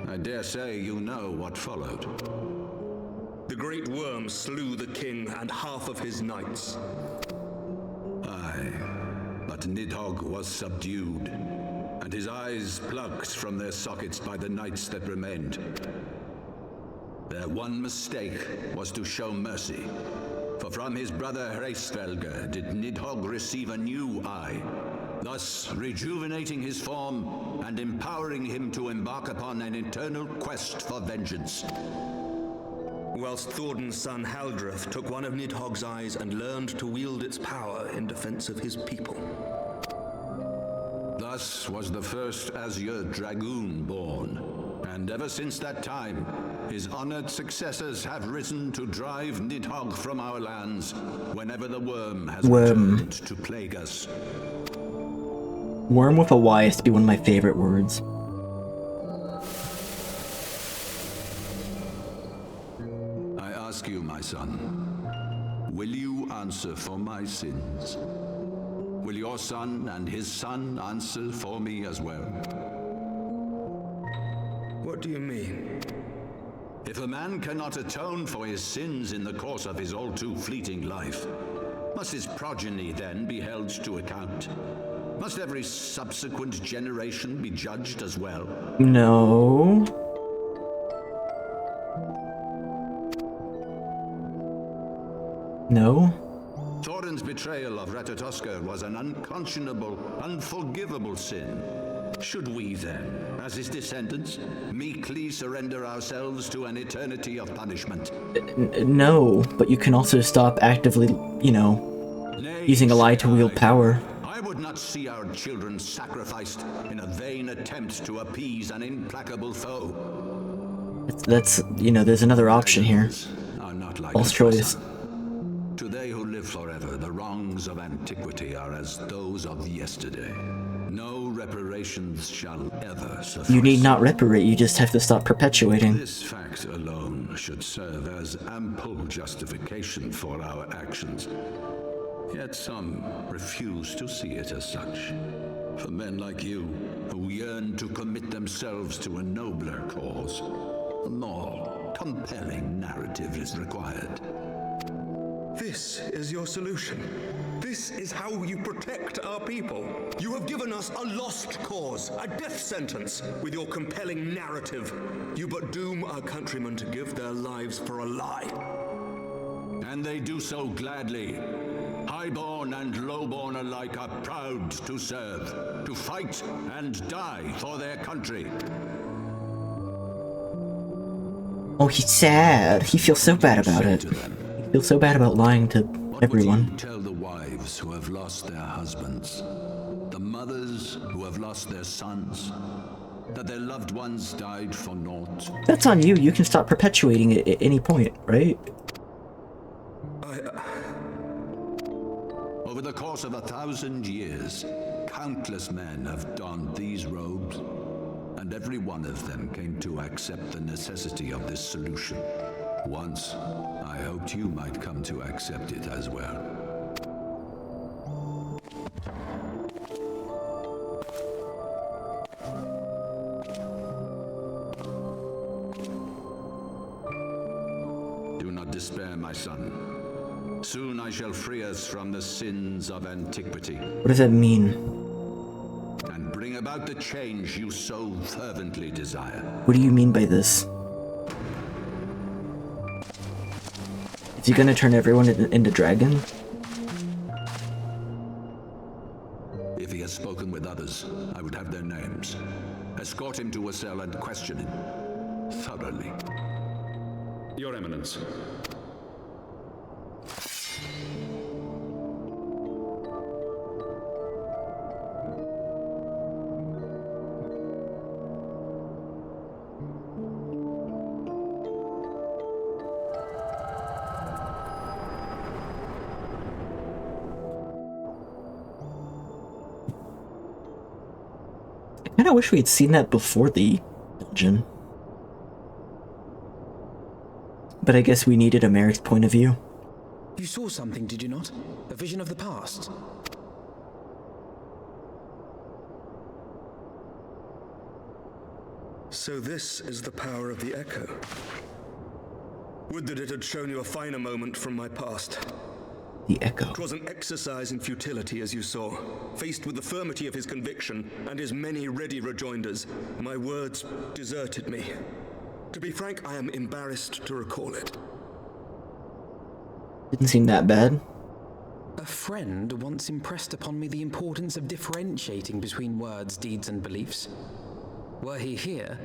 C: I dare say you know what followed.
G: The great worm slew the king and half of his knights.
C: Aye, but Nidhogg was subdued, and his eyes plucked from their sockets by the knights that remained. Their one mistake was to show mercy, for from his brother Hreisvelger did Nidhogg receive a new eye, thus rejuvenating his form and empowering him to embark upon an eternal quest for vengeance.
G: Whilst Thordan's son Haldreth took one of Nidhogg's eyes and learned to wield its power in defense of his people.
C: Thus was the first Azure Dragoon born, and ever since that time, his honored successors have risen to drive Nidhogg from our lands whenever the worm has returned to plague us.
A: Worm with a Y is to be one of my favorite words.
C: I ask you, my son, will you answer for my sins? Will your son and his son answer for me as well?
G: What do you mean?
C: If a man cannot atone for his sins in the course of his all too fleeting life, must his progeny then be held to account? Must every subsequent generation be judged as well?
A: No. No.
C: Thordan's betrayal of Ratatoskr was an unconscionable, unforgivable sin. Should we then, as his descendants, meekly surrender ourselves to an eternity of punishment?
A: No, but you can also stop actively, you know, using a lie to wield power.
C: I would not see our children sacrificed in a vain attempt to appease an implacable foe.
A: That's you know, there's another option here.
C: Are not like
A: False choice.
C: To they who live forever, the wrong wrongs of antiquity are as those of yesterday. No reparations shall ever suffice.
A: You need not reparate, you just have to stop perpetuating.
C: This fact alone should serve as ample justification for our actions. Yet some refuse to see it as such. For men like you, who yearn to commit themselves to a nobler cause, a more compelling narrative is required.
G: This is your solution. This is how you protect our people. You have given us a lost cause, a death sentence. With your compelling narrative, you but doom our countrymen to give their lives for a lie.
C: And they do so gladly. Highborn and lowborn alike are proud to serve, to fight and die for their country.
A: Oh, he's sad. He feels so bad about it. He feels so bad about lying to everyone.
C: What would you tell the wives who have lost their husbands? The mothers who have lost their sons? That their loved ones died for naught?
A: That's on you. You can stop perpetuating it at any point, right?
C: Over the course of 1,000 years, countless men have donned these robes, and every one of them came to accept the necessity of this solution. Once, I hoped you might come to accept it as well. Do not despair, my son. Soon I shall free us from the sins of antiquity.
A: What does that mean?
C: And bring about the change you so fervently desire.
A: What do you mean by this? Is he gonna turn everyone into dragons?
C: If he has spoken with others, I would have their names. Escort him to a cell and question him thoroughly.
G: Your Eminence.
A: I kinda wish we had seen that before the dungeon. But I guess we needed a Merrick's point of view.
D: You saw something, did you not? A vision of the past?
G: So this is the power of the Echo. Would that it had shown you a finer moment from my past.
A: The Echo.
G: 'Twas an exercise in futility, as you saw. Faced with the firmity of his conviction and his many ready rejoinders, my words deserted me. To be frank, I am embarrassed to recall it.
A: Didn't seem that bad.
D: A friend once impressed upon me the importance of differentiating between words, deeds, and beliefs. Were he here,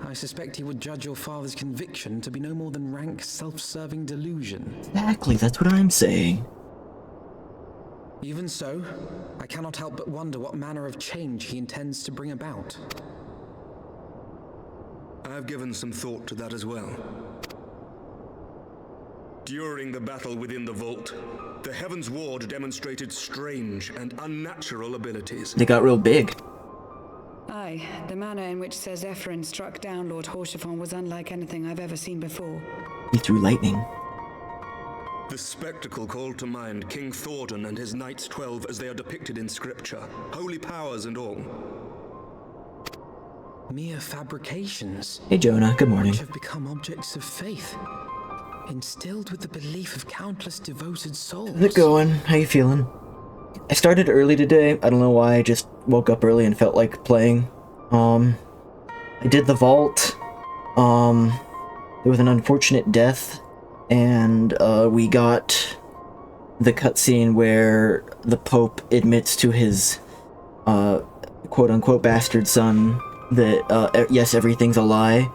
D: I suspect he would judge your father's conviction to be no more than rank, self-serving delusion.
A: Exactly, that's what I'm saying.
D: Even so, I cannot help but wonder what manner of change he intends to bring about.
G: I have given some thought to that as well. During the battle within the vault, the Heavensward demonstrated strange and unnatural abilities.
A: They got real big.
F: Aye, the manner in which Sir Zephyrin struck down Lord Horschiffon was unlike anything I've ever seen before.
A: He threw lightning.
G: The spectacle called to mind King Thornton and his Knights 12 as they are depicted in scripture, holy powers and all.
D: Mere fabrications.
A: Hey Jonah, good morning.
D: Which have become objects of faith, instilled with the belief of countless devoted souls.
A: How's it going? How you feeling? I started early today. I don't know why. I just woke up early and felt like playing. I did the vault. There was an unfortunate death, and we got the cutscene where the Pope admits to his quote-unquote bastard son that yes, everything's a lie,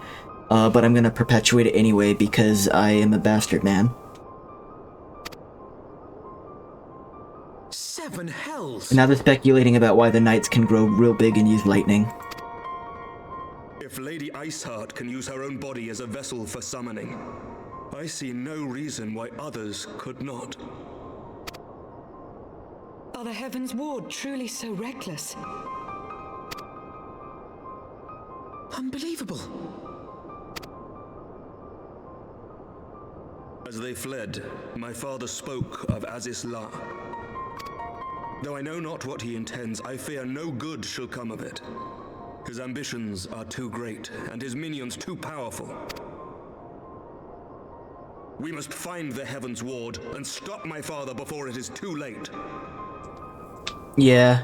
A: but I'm gonna perpetuate it anyway because I am a bastard man.
D: 7 hells!
A: And now they're speculating about why the knights can grow real big and use lightning.
G: If Lady Iceheart can use her own body as a vessel for summoning, I see no reason why others could not.
F: Are the Heavensward truly so reckless?
D: Unbelievable.
G: As they fled, my father spoke of Aziz La. Though I know not what he intends, I fear no good shall come of it. His ambitions are too great, and his minions too powerful. We must find the Heavensward and stop my father before it is too late.
A: Yeah.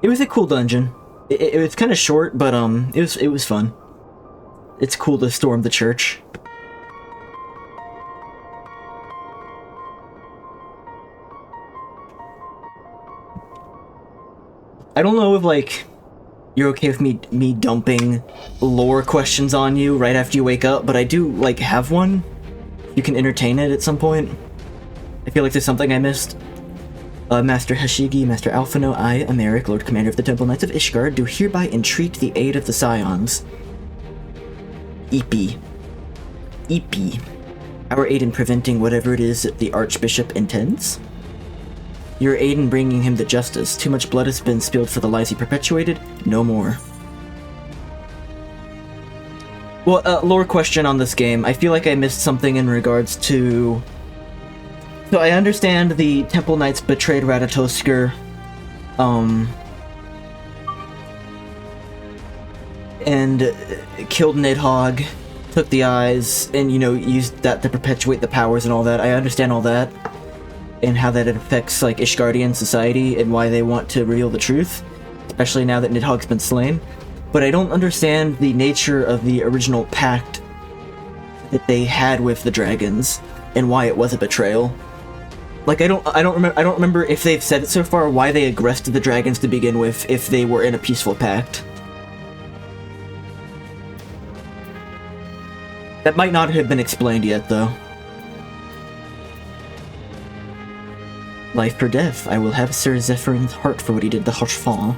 A: It was a cool dungeon. It was kind of short, but it was fun. It's cool to storm the church. I don't know if, like, you're okay with me dumping lore questions on you right after you wake up, but I do, like, have one. You can entertain it at some point. I feel like there's something I missed. Master Hashigi, Master Alphino, I, Americ, Lord Commander of the Temple Knights of Ishgard, do hereby entreat the aid of the Scions. Epi. Our aid in preventing whatever it is that the Archbishop intends? Your aid in bringing him to justice. Too much blood has been spilled for the lies he perpetuated. No more. Well, lore question on this game. I feel like I missed something in regards to... So I understand the Temple Knights betrayed Ratatoskr, and killed Nidhogg, took the eyes, and, you know, used that to perpetuate the powers and all that. I understand all that, and how that affects, like, Ishgardian society, and why they want to reveal the truth, especially now that Nidhogg's been slain. But I don't understand the nature of the original pact that they had with the dragons, and why it was a betrayal. Like, I don't remember if they've said it so far, why they aggressed the dragons to begin with, if they were in a peaceful pact. That might not have been explained yet, though. Life or death, I will have Sir Zephyr's heart for what he did to Hoshfan.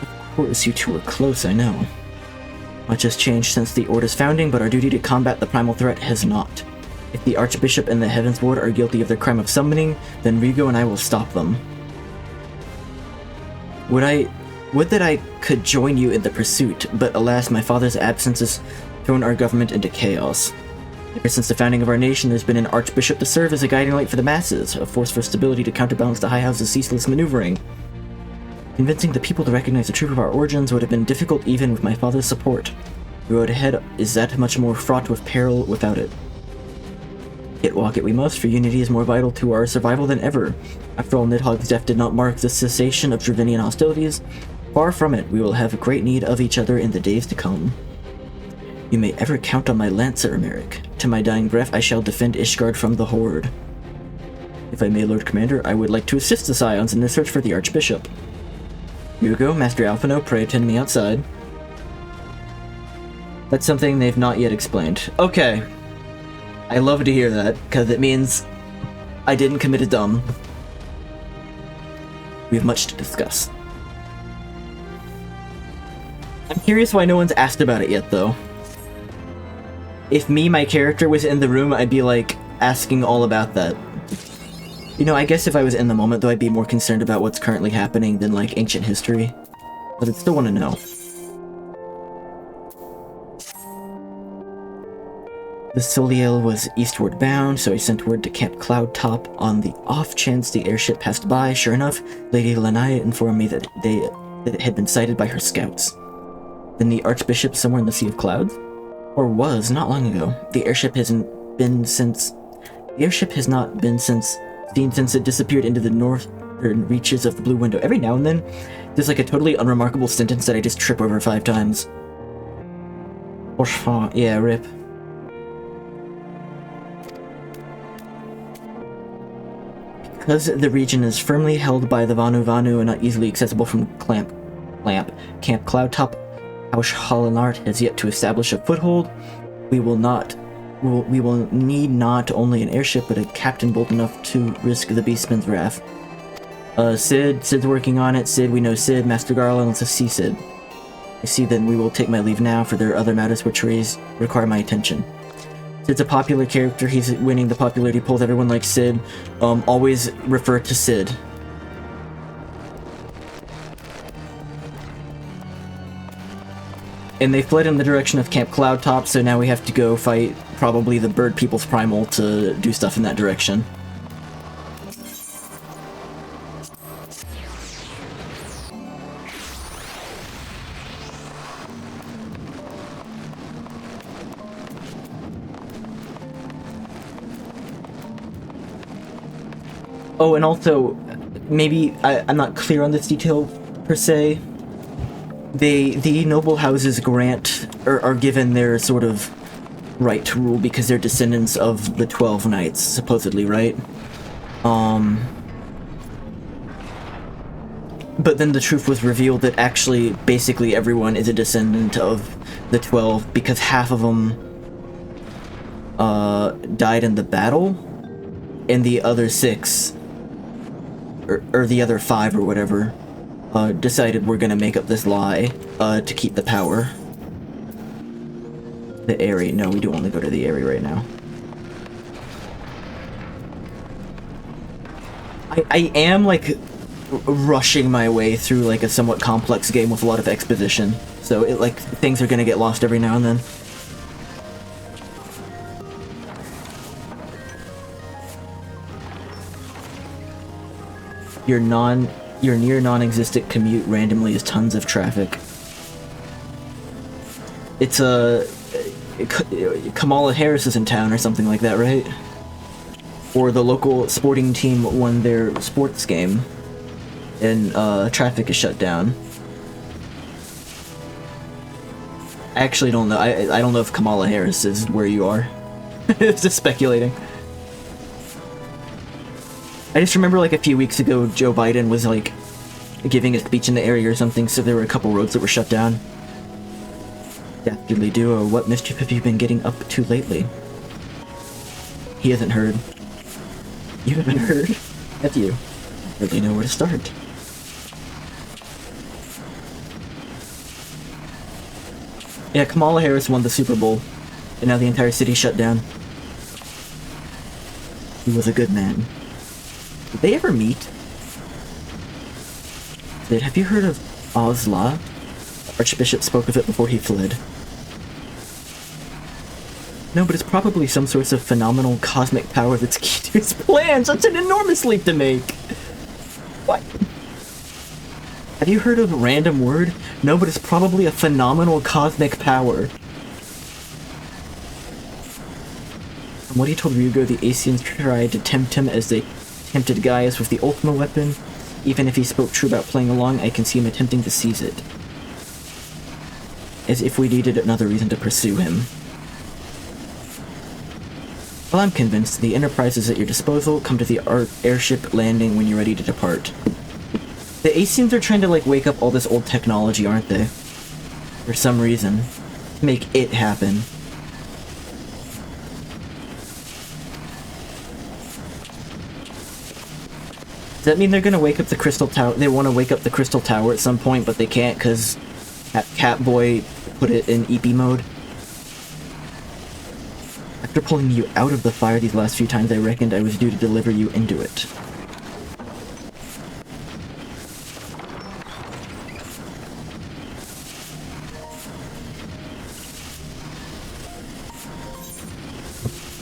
A: Of course, you two are close, I know. Much has changed since the Order's founding, but our duty to combat the primal threat has not. If the Archbishop and the Heavensward are guilty of the crime of summoning, then Rigo and I will stop them. Would that I could join you in the pursuit, but alas, my father's absence has thrown our government into chaos. Ever since the founding of our nation, there's been an Archbishop to serve as a guiding light for the masses, a force for stability to counterbalance the High House's ceaseless maneuvering. Convincing the people to recognize the truth of our origins would have been difficult even with my father's support. The road ahead is that much more fraught with peril without it. Yet walk it we must, for unity is more vital to our survival than ever. After all, Nidhogg's death did not mark the cessation of Dravinian hostilities. Far from it, we will have great need of each other in the days to come. You may ever count on my Lancer, Americ. To my dying breath, I shall defend Ishgard from the Horde. If I may, Lord Commander, I would like to assist the Scions in their search for the Archbishop. Hugo, Master Alphino, pray attend me outside. That's something they've not yet explained. Okay. I love to hear that, because it means I didn't commit a dumb. We have much to discuss. I'm curious why no one's asked about it yet, though. If me, my character, was in the room, I'd be, like, asking all about that. You know, I guess if I was in the moment, though, I'd be more concerned about what's currently happening than, like, ancient history. But I'd still want to know. The Soliel was eastward bound, so I sent word to Camp Cloudtop on the off chance the airship passed by. Sure enough, Lady Lanaya informed me that it had been sighted by her scouts. Then the Archbishop somewhere in the Sea of Clouds? Or was, not long ago. The airship hasn't been since... The airship has not been seen since it disappeared into the northern reaches of the Blue Window. Every now and then, there's like a totally unremarkable sentence that I just trip over 5 times. Yeah, rip. Because the region is firmly held by the Vanu and not easily accessible from Camp Cloudtop, House Hollinart has yet to establish a foothold. We will need not only an airship, but a captain bold enough to risk the Beastman's wrath. Sid's working on it. Sid, we know Sid. Master Garland, let's see Sid. I see, then we will take my leave now, for there are other matters which require my attention. Sid's a popular character, he's winning the popularity polls, everyone likes Sid. Always refer to Sid. And they fled in the direction of Camp Cloudtop, so now we have to go fight probably the Bird People's Primal to do stuff in that direction. Oh, and also, maybe I'm not clear on this detail per se. The noble houses grant or are given their sort of right to rule because they're descendants of the 12 knights, supposedly, right? But then the truth was revealed that actually basically everyone is a descendant of the 12 because half of them died in the battle, and the other 6 or the other 5 or whatever decided we're gonna make up this lie to keep the power. The area. No, we don't want to go to the area right now. I am like rushing my way through like a somewhat complex game with a lot of exposition, so it like things are gonna get lost every now and then. Your near non-existent commute randomly is tons of traffic. It's Kamala Harris is in town or something like that, right? Or the local sporting team won their sports game and traffic is shut down. I actually don't know. I don't know if Kamala Harris is where you are. It's just speculating. I just remember like a few weeks ago Joe Biden was like giving a speech in the area or something, so there were a couple roads that were shut down. Dastardly duo, what mischief have you been getting up to lately? He hasn't heard. You haven't heard? Have you? I really know where to start. Yeah, Kamala Harris won the Super Bowl, and now the entire city shut down. He was a good man. Did they ever meet? Have you heard of Ozla? Archbishop spoke of it before he fled. No, but it's probably some source of phenomenal cosmic power that's key to his plans. That's an enormous leap to make. What? Have you heard of Random Word? No, but it's probably a phenomenal cosmic power. From what he told Ryugo, the Asians tried to tempt him as they tempted Gaius with the Ultima weapon. Even if he spoke true about playing along, I can see him attempting to seize it. As if we needed another reason to pursue him. Well, I'm convinced the Enterprise is at your disposal. Come to the airship landing when you're ready to depart. The Asians are trying to, like, wake up all this old technology, aren't they? For some reason. To make it happen. Does that mean they're gonna wake up the Crystal Tower? They want to wake up the Crystal Tower at some point, but they can't because Catboy put it in EP mode? After pulling you out of the fire these last few times, I reckoned I was due to deliver you into it.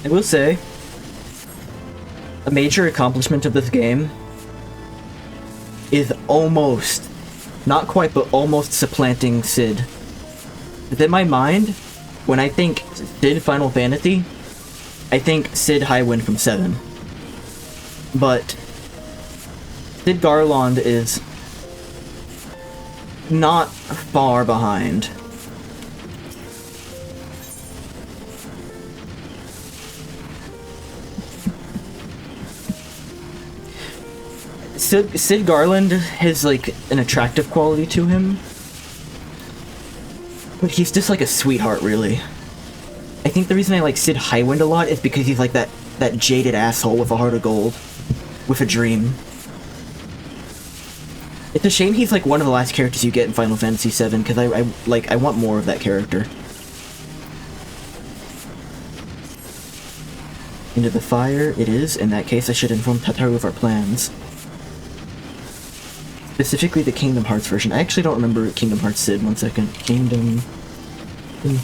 A: I will say, a major accomplishment of this game is almost, not quite, but almost supplanting Sid. Within my mind, when I think Sid Final Fantasy, I think Sid Highwind from 7. But Sid Garland is not far behind. Sid Garland has, like, an attractive quality to him. But he's just, like, a sweetheart, really. I think the reason I like Sid Highwind a lot is because he's, like, that jaded asshole with a heart of gold. With a dream. It's a shame he's, like, one of the last characters you get in Final Fantasy VII, because I want more of that character. Into the fire it is. In that case, I should inform Tataru of our plans. Specifically the Kingdom Hearts version. I actually don't remember Kingdom Hearts Sid. One second. Kingdom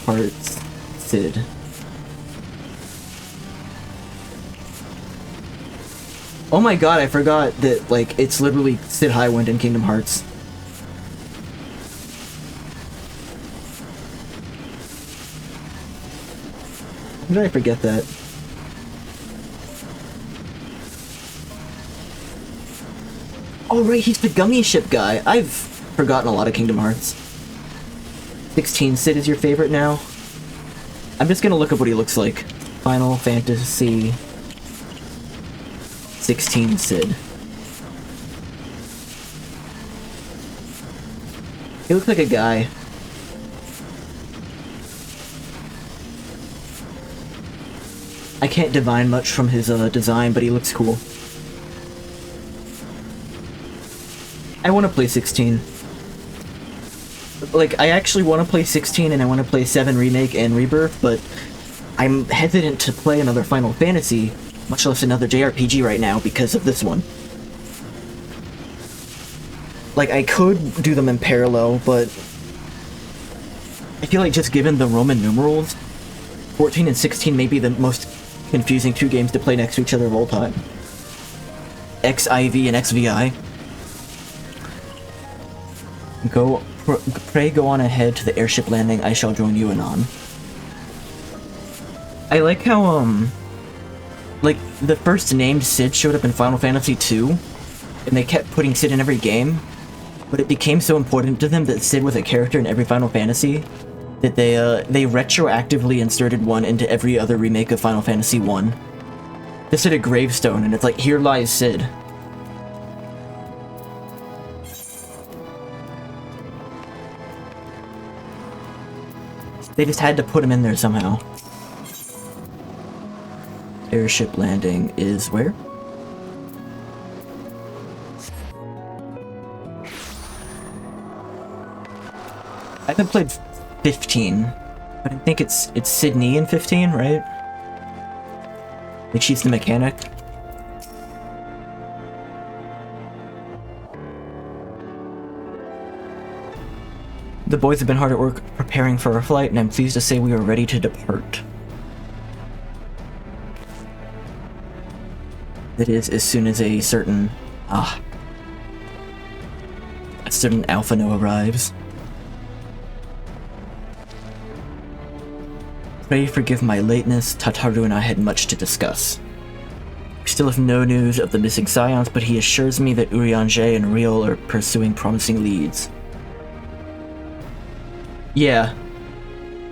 A: Hearts Sid. Oh my god, I forgot that, like, it's literally Sid Highwind in Kingdom Hearts. How did I forget that? Oh right, he's the gummy ship guy. I've forgotten a lot of Kingdom Hearts. 16 Sid is your favorite now? I'm just gonna look up what he looks like. Final Fantasy 16 Sid. He looks like a guy. I can't divine much from his design, but he looks cool. I want to play 16. Like, I actually want to play 16 and I want to play 7 Remake and Rebirth, but I'm hesitant to play another Final Fantasy, much less another JRPG right now because of this one. Like, I could do them in parallel, but I feel like just given the Roman numerals, 14 and 16 may be the most confusing 2 games to play next to each other of all time. XIV and XVI. Pray go on ahead to the airship landing, I shall join you anon. I like how, like, the first named Sid showed up in Final Fantasy II, and they kept putting Sid in every game, but it became so important to them that Sid was a character in every Final Fantasy that they retroactively inserted one into every other remake of Final Fantasy I. Just did a gravestone, and it's like, here lies Sid. They just had to put him in there somehow. Airship landing is where? I haven't played 15, but I think it's Sydney in 15, right? Like she's the mechanic. The boys have been hard at work preparing for our flight, and I'm pleased to say we are ready to depart. That is, as soon as a certain Alpha No arrives. Pray forgive my lateness, Tataru and I had much to discuss. We still have no news of the missing Scions, but he assures me that Urianger and Riol are pursuing promising leads. Yeah.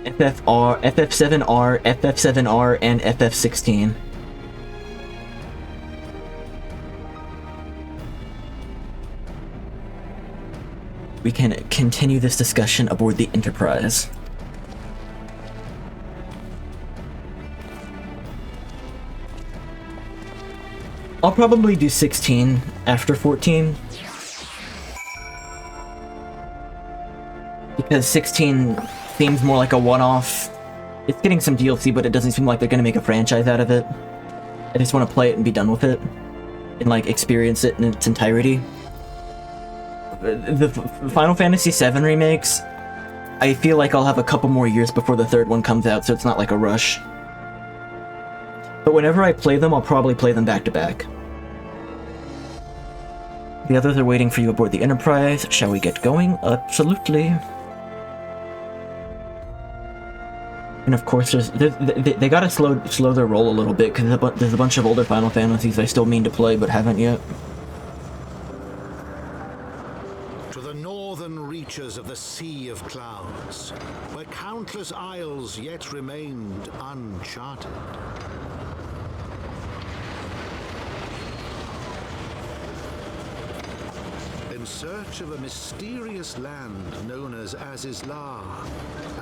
A: FFR, FF7R, FF7R, and FF16. We can continue this discussion aboard the Enterprise. I'll probably do 16 after 14. Because 16 seems more like a one-off. It's getting some DLC, but it doesn't seem like they're gonna make a franchise out of it. I just want to play it and be done with it. And, like, experience it in its entirety. The Final Fantasy VII remakes, I feel like I'll have a couple more years before the third one comes out, so it's not like a rush. But whenever I play them, I'll probably play them back to back. The others are waiting for you aboard the Enterprise. Shall we get going? Absolutely. And of course, they gotta slow their roll a little bit, because there's a bunch of older Final Fantasies I still mean to play, but haven't yet.
C: To the northern reaches of the Sea of Clouds, where countless isles yet remained uncharted. In search of a mysterious land known as Azizlar,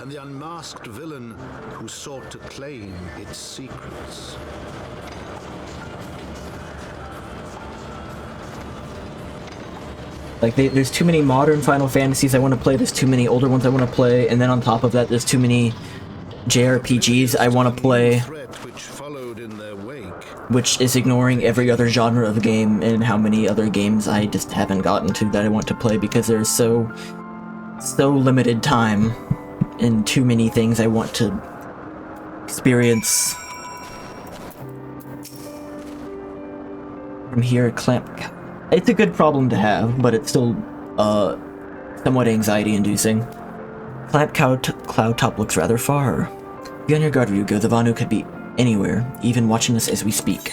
C: and the unmasked villain who sought to claim its secrets.
A: Like, there's too many modern Final Fantasies I want to play, there's too many older ones I want to play, and then on top of that, there's too many JRPGs I want to play.
C: Threat which followed in their wake
A: which is ignoring every other genre of game and how many other games I just haven't gotten to that I want to play because there's so limited time and too many things I want to experience. From here, clamp. It's a good problem to have, but it's still somewhat anxiety-inducing. Clamp Cloud Top looks rather far. Be on your guard, Ryugo. The Vanu could be anywhere, even watching us as we speak.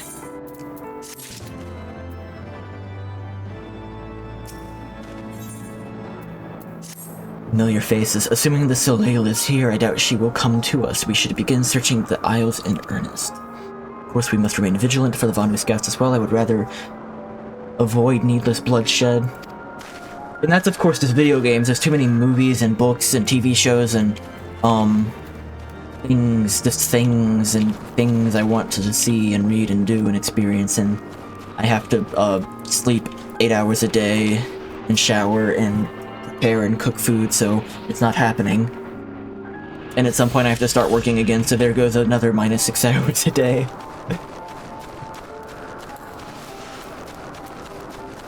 A: Familiar faces. Assuming the Soleil is here, I doubt she will come to us. We should begin searching the Isles in earnest. Of course, we must remain vigilant for the Vanu scouts as well. I would rather avoid needless bloodshed. And that's, of course, just video games. There's too many movies and books and TV shows and, things I want to see and read and do and experience, and I have to, sleep 8 hours a day and shower and prepare and cook food, so it's not happening. And at some point I have to start working again, so there goes another minus 6 hours a day.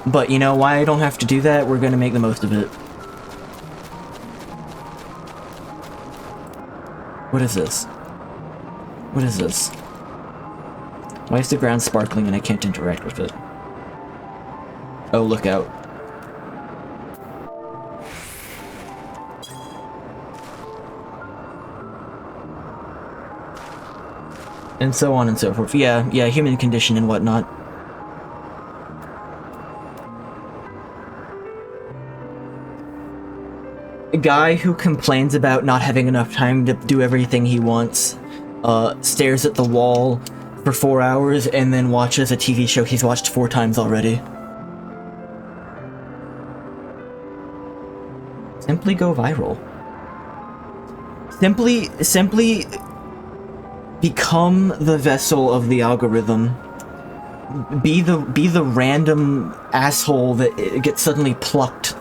A: But you know why I don't have to do that? We're gonna make the most of it. What is this? What is this? Why is the ground sparkling and I can't interact with it? Oh, look out. And so on and so forth. Yeah, human condition and whatnot. A guy who complains about not having enough time to do everything he wants, stares at the wall for 4 hours and then watches a TV show he's watched 4 times already. Simply go viral. Simply become the vessel of the algorithm. Be the random asshole that gets suddenly plucked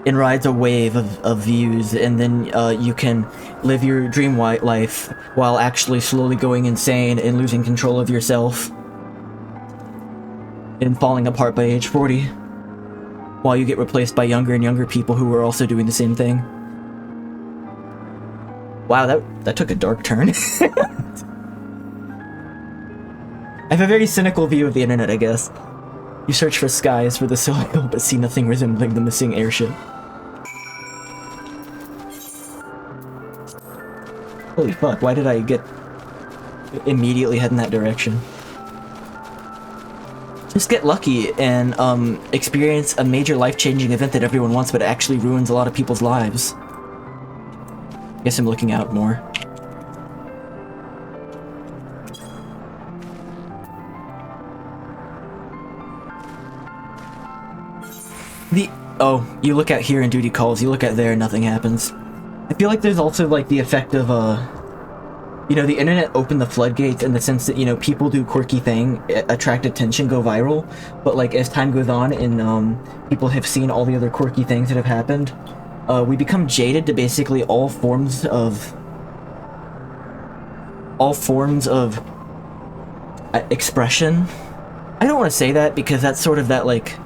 A: and rides a wave of views, and then you can live your dream life while actually slowly going insane and losing control of yourself and falling apart by age 40, while you get replaced by younger and younger people who are also doing the same thing. Wow, that took a dark turn. I have a very cynical view of the internet, I guess. You search for skies for the Soleil, but see nothing resembling the missing airship. Holy fuck, why did I immediately head in that direction? Just get lucky and, experience a major life-changing event that everyone wants, but it actually ruins a lot of people's lives. Guess I'm looking out more. Oh, you look out here and duty calls, you look out there and nothing happens. I feel like there's also, like, the effect of, you know, the internet opened the floodgates in the sense that, you know, people do quirky thing, attract attention, go viral, but, like, as time goes on and, people have seen all the other quirky things that have happened, we become jaded to basically all forms of expression. I don't want to say that because that's sort of that, like,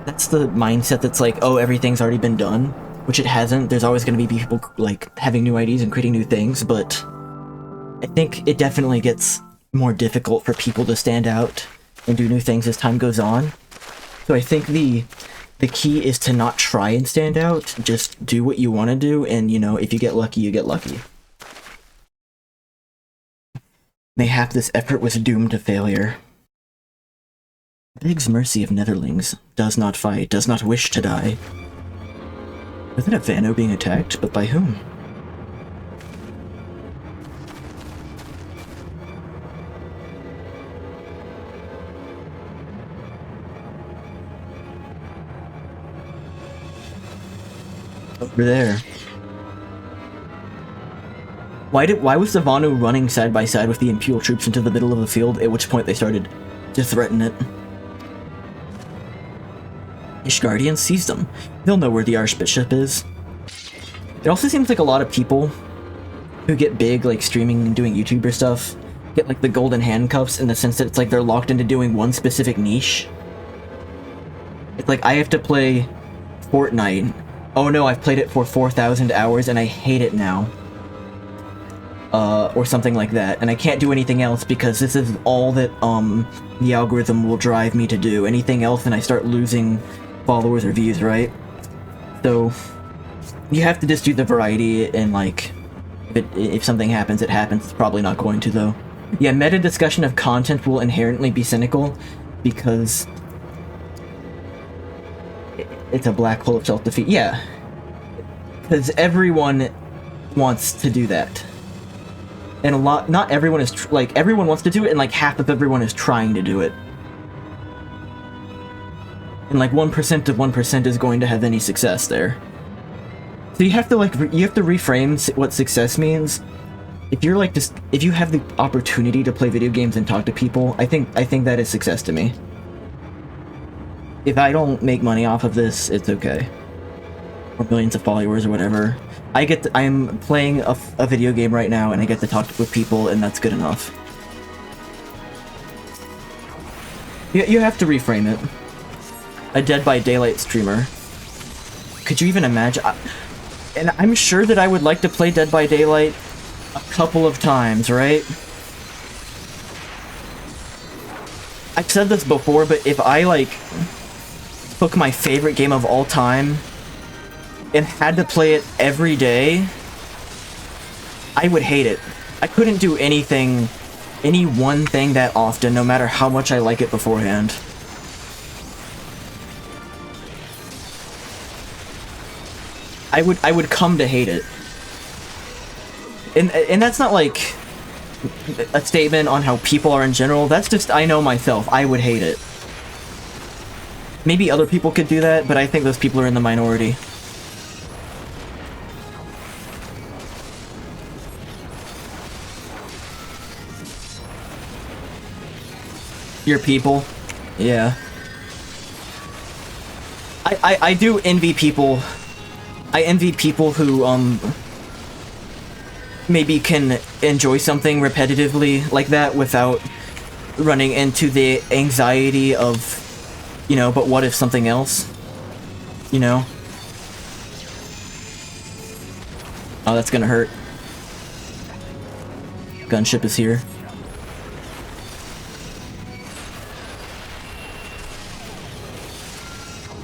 A: that's the mindset that's like, oh, everything's already been done, which it hasn't. There's always going to be people, like, having new ideas and creating new things, but I think it definitely gets more difficult for people to stand out and do new things as time goes on. So I think the key is to not try and stand out, just do what you want to do, and, you know, if you get lucky, you get lucky. Mayhap this effort was doomed to failure. Begs mercy of Netherlings, does not fight, does not wish to die. Was it a Vano being attacked? But by whom? Over there. Why was the Vanu running side by side with the Imperial troops into the middle of the field, at which point they started to threaten it? Ishgardians seized them. They'll know where the Archbishop is. It also seems like a lot of people who get big, like streaming and doing YouTuber stuff, get like the golden handcuffs in the sense that it's like they're locked into doing one specific niche. It's like I have to play Fortnite. Oh no, I've played it for 4,000 hours and I hate it now. Or something like that, and I can't do anything else because this is all that the algorithm will drive me to do. Anything else and I start losing followers or views, right? So you have to just do the variety, and like if something happens, it happens. It's probably not going to though. Yeah, meta discussion of content will inherently be cynical because it's a black hole of self-defeat. Yeah, because everyone wants to do that. And not everyone is, everyone wants to do it, and like half of everyone is trying to do it. And like 1% of 1% is going to have any success there. So you have to reframe what success means. If you're like if you have the opportunity to play video games and talk to people, I think that is success to me. If I don't make money off of this, it's okay. Or millions of followers or whatever. I'm playing a video game right now and I get to talk with people, and that's good enough. You have to reframe it. A Dead by Daylight streamer. Could you even imagine? And I'm sure that I would like to play Dead by Daylight a couple of times, right? I've said this before, but if I took my favorite game of all time and had to play it every day, I would hate it. I couldn't do any one thing that often, no matter how much I like it beforehand. I would come to hate it. And that's not like a statement on how people are in general. That's just, I know myself. I would hate it. Maybe other people could do that, but I think those people are in the minority. Your people? Yeah. I do envy people. I envy people who, maybe can enjoy something repetitively like that without running into the anxiety of, you know, but what if something else? You know? Oh, that's gonna hurt. Gunship is here.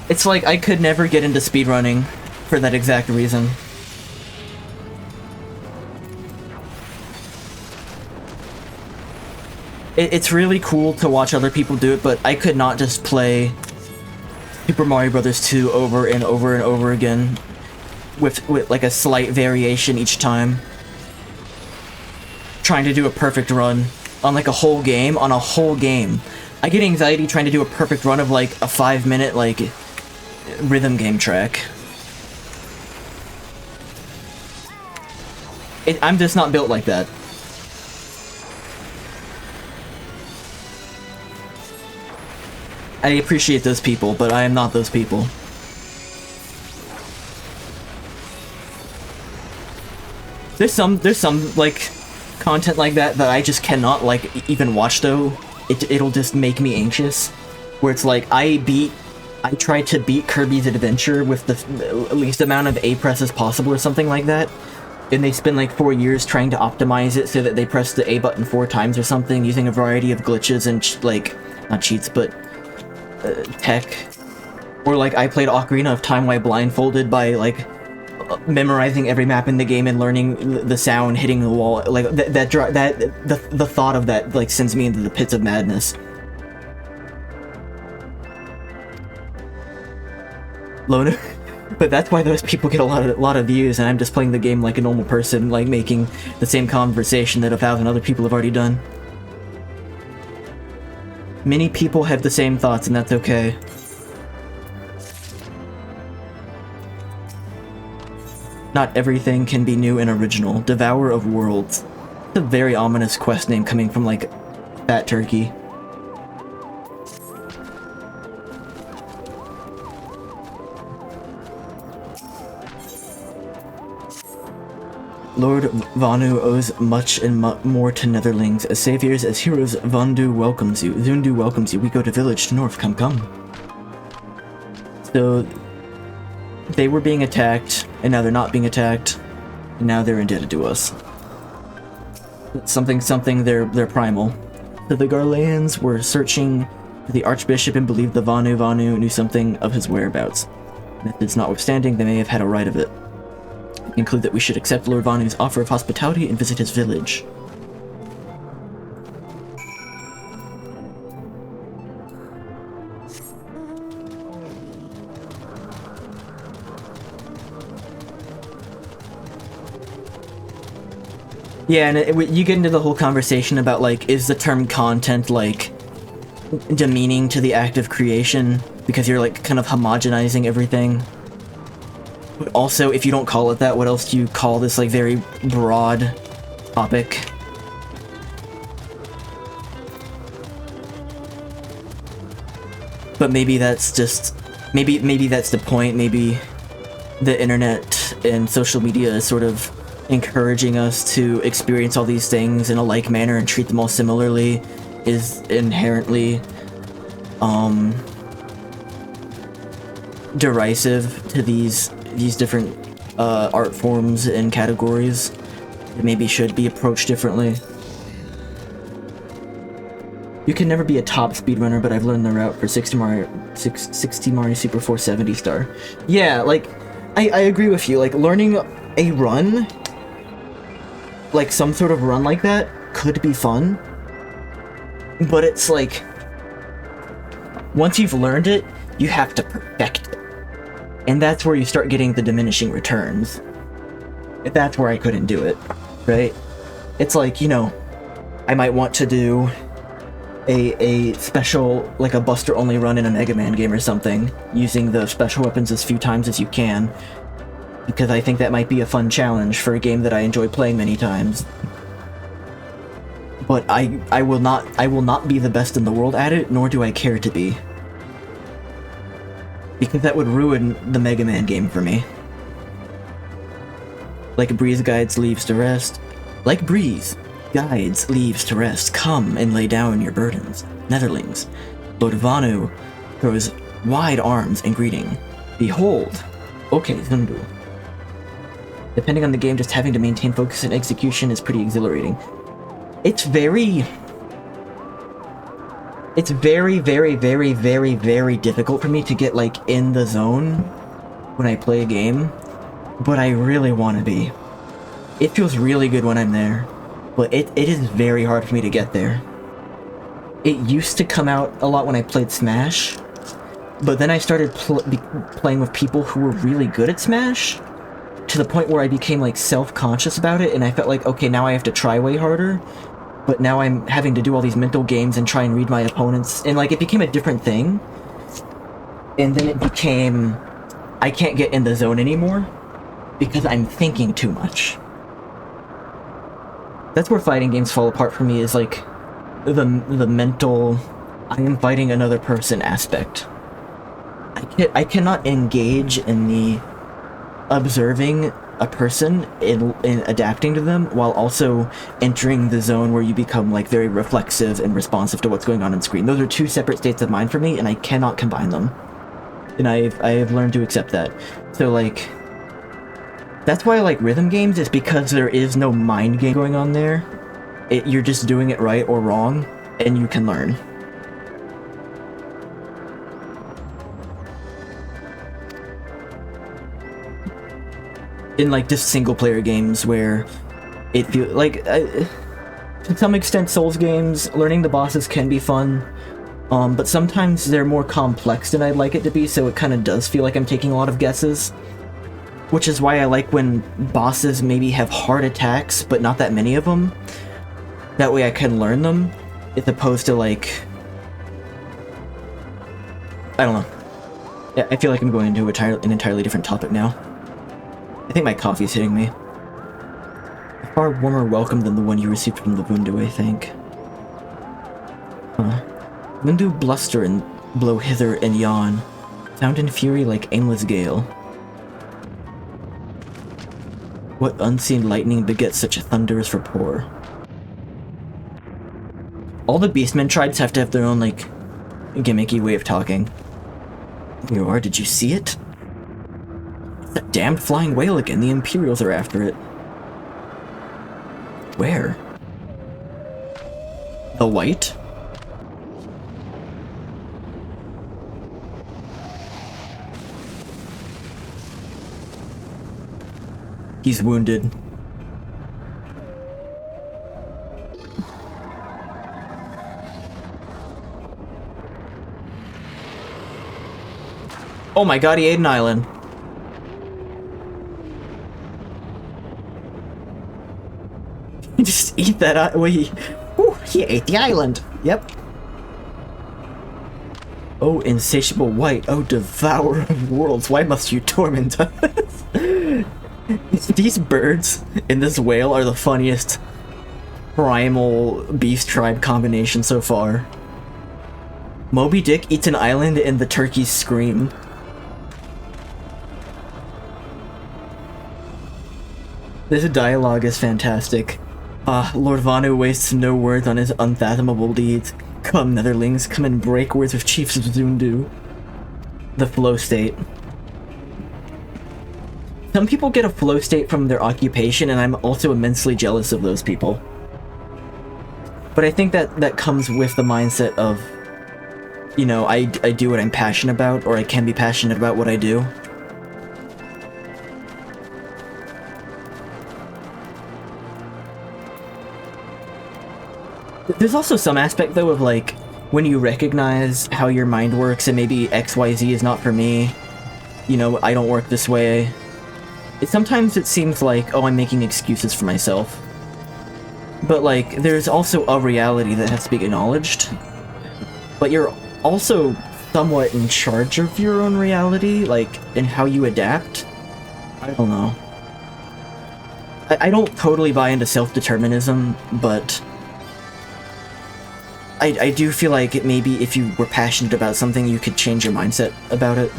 A: It's like I could never get into speedrunning for that exact reason. It's really cool to watch other people do it, but I could not just play Super Mario Bros. 2 over and over and over again with like a slight variation each time. Trying to do a perfect run on like a whole game, I get anxiety trying to do a perfect run of like a 5-minute like rhythm game track. I'm just not built like that. I appreciate those people, but I am not those people. There's some like content like that I just cannot like even watch though. It'll just make me anxious. Where it's like I tried to beat Kirby's Adventure with the least amount of A presses possible or something like that. And they spend like 4 years trying to optimize it so that they press the A button 4 times or something using a variety of glitches and like, not cheats, but tech. Or like I played Ocarina of Time while blindfolded by like memorizing every map in the game and learning the sound hitting the wall. Like the thought of that like sends me into the pits of madness. Loner. But that's why those people get a lot of views, and I'm just playing the game like a normal person, like making the same conversation that 1,000 other people have already done. Many people have the same thoughts, and that's okay. Not everything can be new and original. Devourer of Worlds. It's a very ominous quest name coming from like Fat Turkey. Lord Vanu owes much and more to Netherlings. As saviors, as heroes, Zundu welcomes you. We go to village to north. Come, come. So, they were being attacked, and now they're not being attacked, and now they're indebted to us. Something, they're primal. So the Garleans were searching for the Archbishop and believed the Vanu knew something of his whereabouts. Methods notwithstanding, they may have had a right of it. We conclude that we should accept Lord Vanu's offer of hospitality and visit his village. Yeah, and you get into the whole conversation about, like, is the term content, like, demeaning to the act of creation? Because you're, like, kind of homogenizing everything. But also, if you don't call it that, what else do you call this, like, very broad topic? But maybe that's just... Maybe that's the point. Maybe the internet and social media is sort of encouraging us to experience all these things in a like manner and treat them all similarly is inherently derisive to these different art forms and categories that maybe should be approached differently. You can never be a top speedrunner, but I've learned the route for 60 Mario Super 470 star. Yeah, like, I agree with you. Like, learning a run, like some sort of run like that, could be fun. But it's like, once you've learned it, you have to perfect it. And that's where you start getting the diminishing returns. That's where I couldn't do it, right? It's like, you know, I might want to do a special, like a Buster only run in a Mega Man game or something, using the special weapons as few times as you can, because I think that might be a fun challenge for a game that I enjoy playing many times. But I will not be the best in the world at it, nor do I care to be. Because that would ruin the Mega Man game for me. Like Breeze guides leaves to rest. Like Breeze guides leaves to rest. Come and lay down your burdens. Netherlings. Lord Vanu throws wide arms in greeting. Behold. Okay, Zundu. Depending on the game, just having to maintain focus and execution is pretty exhilarating. It's very, very, very, very difficult for me to get, like, in the zone when I play a game, but I really want to be. It feels really good when I'm there, but it is very hard for me to get there. It used to come out a lot when I played Smash, but then I started playing with people who were really good at Smash, to the point where I became, like, self-conscious about it, and I felt like, okay, now I have to try way harder, but now I'm having to do all these mental games and try and read my opponents, and, like, it became a different thing, and then it became, I can't get in the zone anymore, because I'm thinking too much. That's where fighting games fall apart for me, is, like, the mental, I am fighting another person aspect. I cannot engage in the observing a person in adapting to them while also entering the zone where you become, like, very reflexive and responsive to what's going on screen. Those are two separate states of mind for me, and I cannot combine them. And I have learned to accept that. So, like, that's why I like rhythm games, is because there is no mind game going on there. You're just doing it right or wrong, and you can learn. In, like, just single-player games where it feels like, to some extent, Souls games, learning the bosses can be fun, but sometimes they're more complex than I'd like it to be, so it kind of does feel like I'm taking a lot of guesses. Which is why I like when bosses maybe have hard attacks, but not that many of them. That way I can learn them, as opposed to, like, I don't know. Yeah, I feel like I'm going into an entirely different topic now. I think my coffee's hitting me. A far warmer welcome than the one you received from the Vundu, I think. Vundu bluster and blow hither and yon, sound and fury like aimless gale. What unseen lightning begets such thunderous rapport? All the Beastmen tribes have to have their own, like, gimmicky way of talking. Here you are, did you see it? It's that damned flying whale again, the Imperials are after it. Where? The White? He's wounded. Oh my god, he ate an island. He just eat that he ate the island. Yep. Oh, insatiable White. Oh, devourer of worlds. Why must you torment us? These birds in this whale are the funniest primal beast tribe combination so far. Moby Dick eats an island and the turkeys scream. This dialogue is fantastic. Lord Vanu wastes no words on his unfathomable deeds. Come, Netherlings, come and break words with Chiefs of Zundu. The flow state. Some people get a flow state from their occupation, and I'm also immensely jealous of those people. But I think that comes with the mindset of, you know, I do what I'm passionate about, or I can be passionate about what I do. There's also some aspect, though, of, like, when you recognize how your mind works and maybe XYZ is not for me, you know, I don't work this way. Sometimes it seems like, oh, I'm making excuses for myself. But, like, there's also a reality that has to be acknowledged. But you're also somewhat in charge of your own reality, like, in how you adapt. I don't know. I don't totally buy into self-determinism, but I do feel like maybe if you were passionate about something, you could change your mindset about it.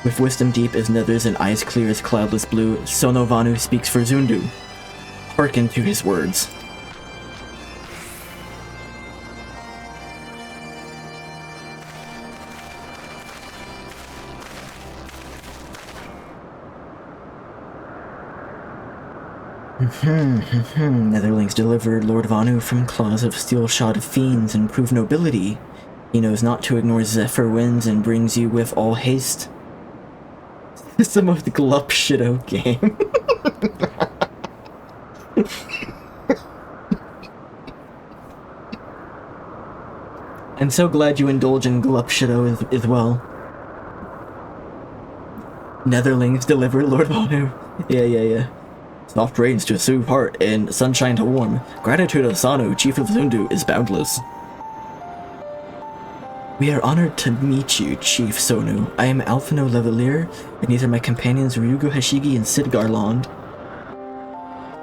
A: With wisdom deep as nethers and eyes clear as cloudless blue, Sono Vanu speaks for Zundu. Hearken to his words. Netherlings delivered Lord Vanu from claws of steel-shod fiends and prove nobility. He knows not to ignore Zephyr winds and brings you with all haste. It's the most glup shitto game. I'm so glad you indulge in glup shitto as well. Netherlings deliver Lord Vanu. Yeah. Soft rains to soothe heart and sunshine to warm. Gratitude of Sanu, Chief of Zundu, is boundless. We are honored to meet you, Chief Sonu. I am Alphino Levalier, and these are my companions Ryugu Hashigi and Sid Garland.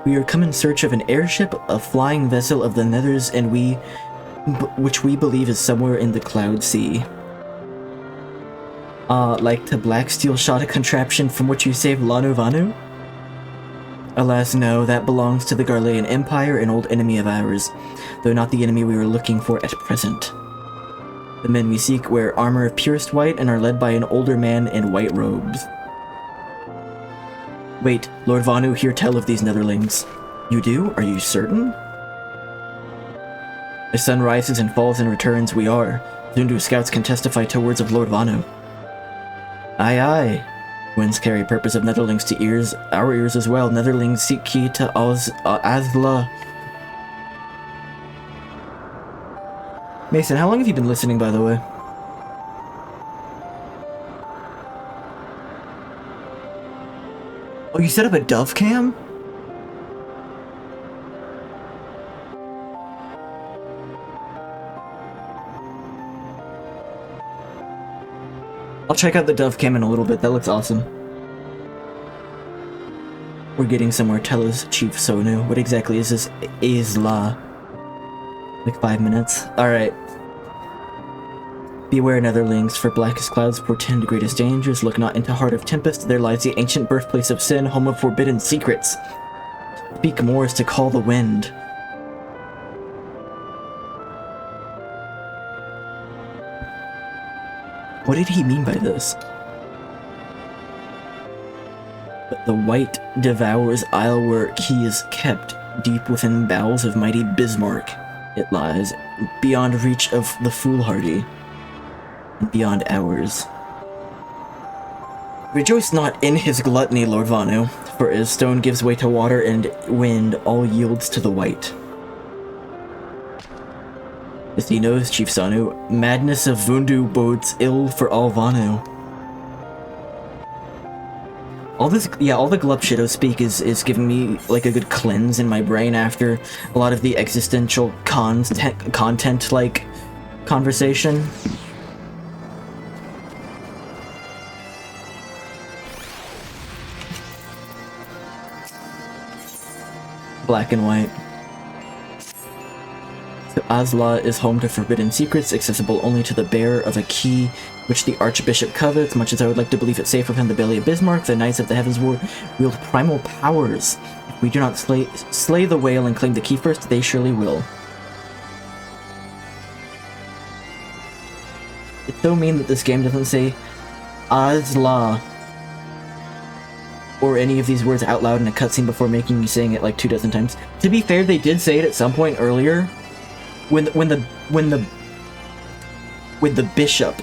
A: We are come in search of an airship, a flying vessel of the Nethers, and which we believe is somewhere in the Cloud Sea. Like the black steel-shot contraption from which you saved Lanu Vanu? Alas, no, that belongs to the Garlean Empire, an old enemy of ours, though not the enemy we were looking for at present. The men we seek wear armor of purest white and are led by an older man in white robes. Wait, Lord Vanu hear tell of these Netherlings. You do? Are you certain? The sun rises and falls and returns, we are. Zundu scouts can testify to words of Lord Vanu. Aye. Winds carry purpose of Netherlings to ears, our ears as well. Netherlings seek key to Azla. Mason, how long have you been listening, by the way? Oh, you set up a dove cam? I'll check out the dove cam in a little bit, that looks awesome. We're getting somewhere, tell us, Chief Sonu. What exactly is this Azla? Like 5 minutes? Alright. Beware, netherlings, for blackest clouds portend greatest dangers. Look not into heart of tempest. There lies the ancient birthplace of sin, home of forbidden secrets. Speak more is to call the wind. What did he mean by this? But the white devours isle where he is kept, deep within bowels of mighty Bismarck. It lies, beyond reach of the foolhardy, and beyond ours. Rejoice not in his gluttony, Lord Vanu, for as stone gives way to water and wind, all yields to the white. As he knows, Chief Sanu, madness of Vundu bodes ill for all Vanu. All the Glup shit I speak is giving me like a good cleanse in my brain after a lot of the existential content like conversation. Black and white. So Azla is home to forbidden secrets, accessible only to the bearer of a key which the Archbishop covets. Much as I would like to believe it safe within the belly of Bismarck, the Knights of the Heavensward wield primal powers. If we do not slay the whale and claim the key first, they surely will. It's so mean that this game doesn't say Azla or any of these words out loud in a cutscene before making you saying it like 24 times. To be fair, they did say it at some point earlier when the bishop,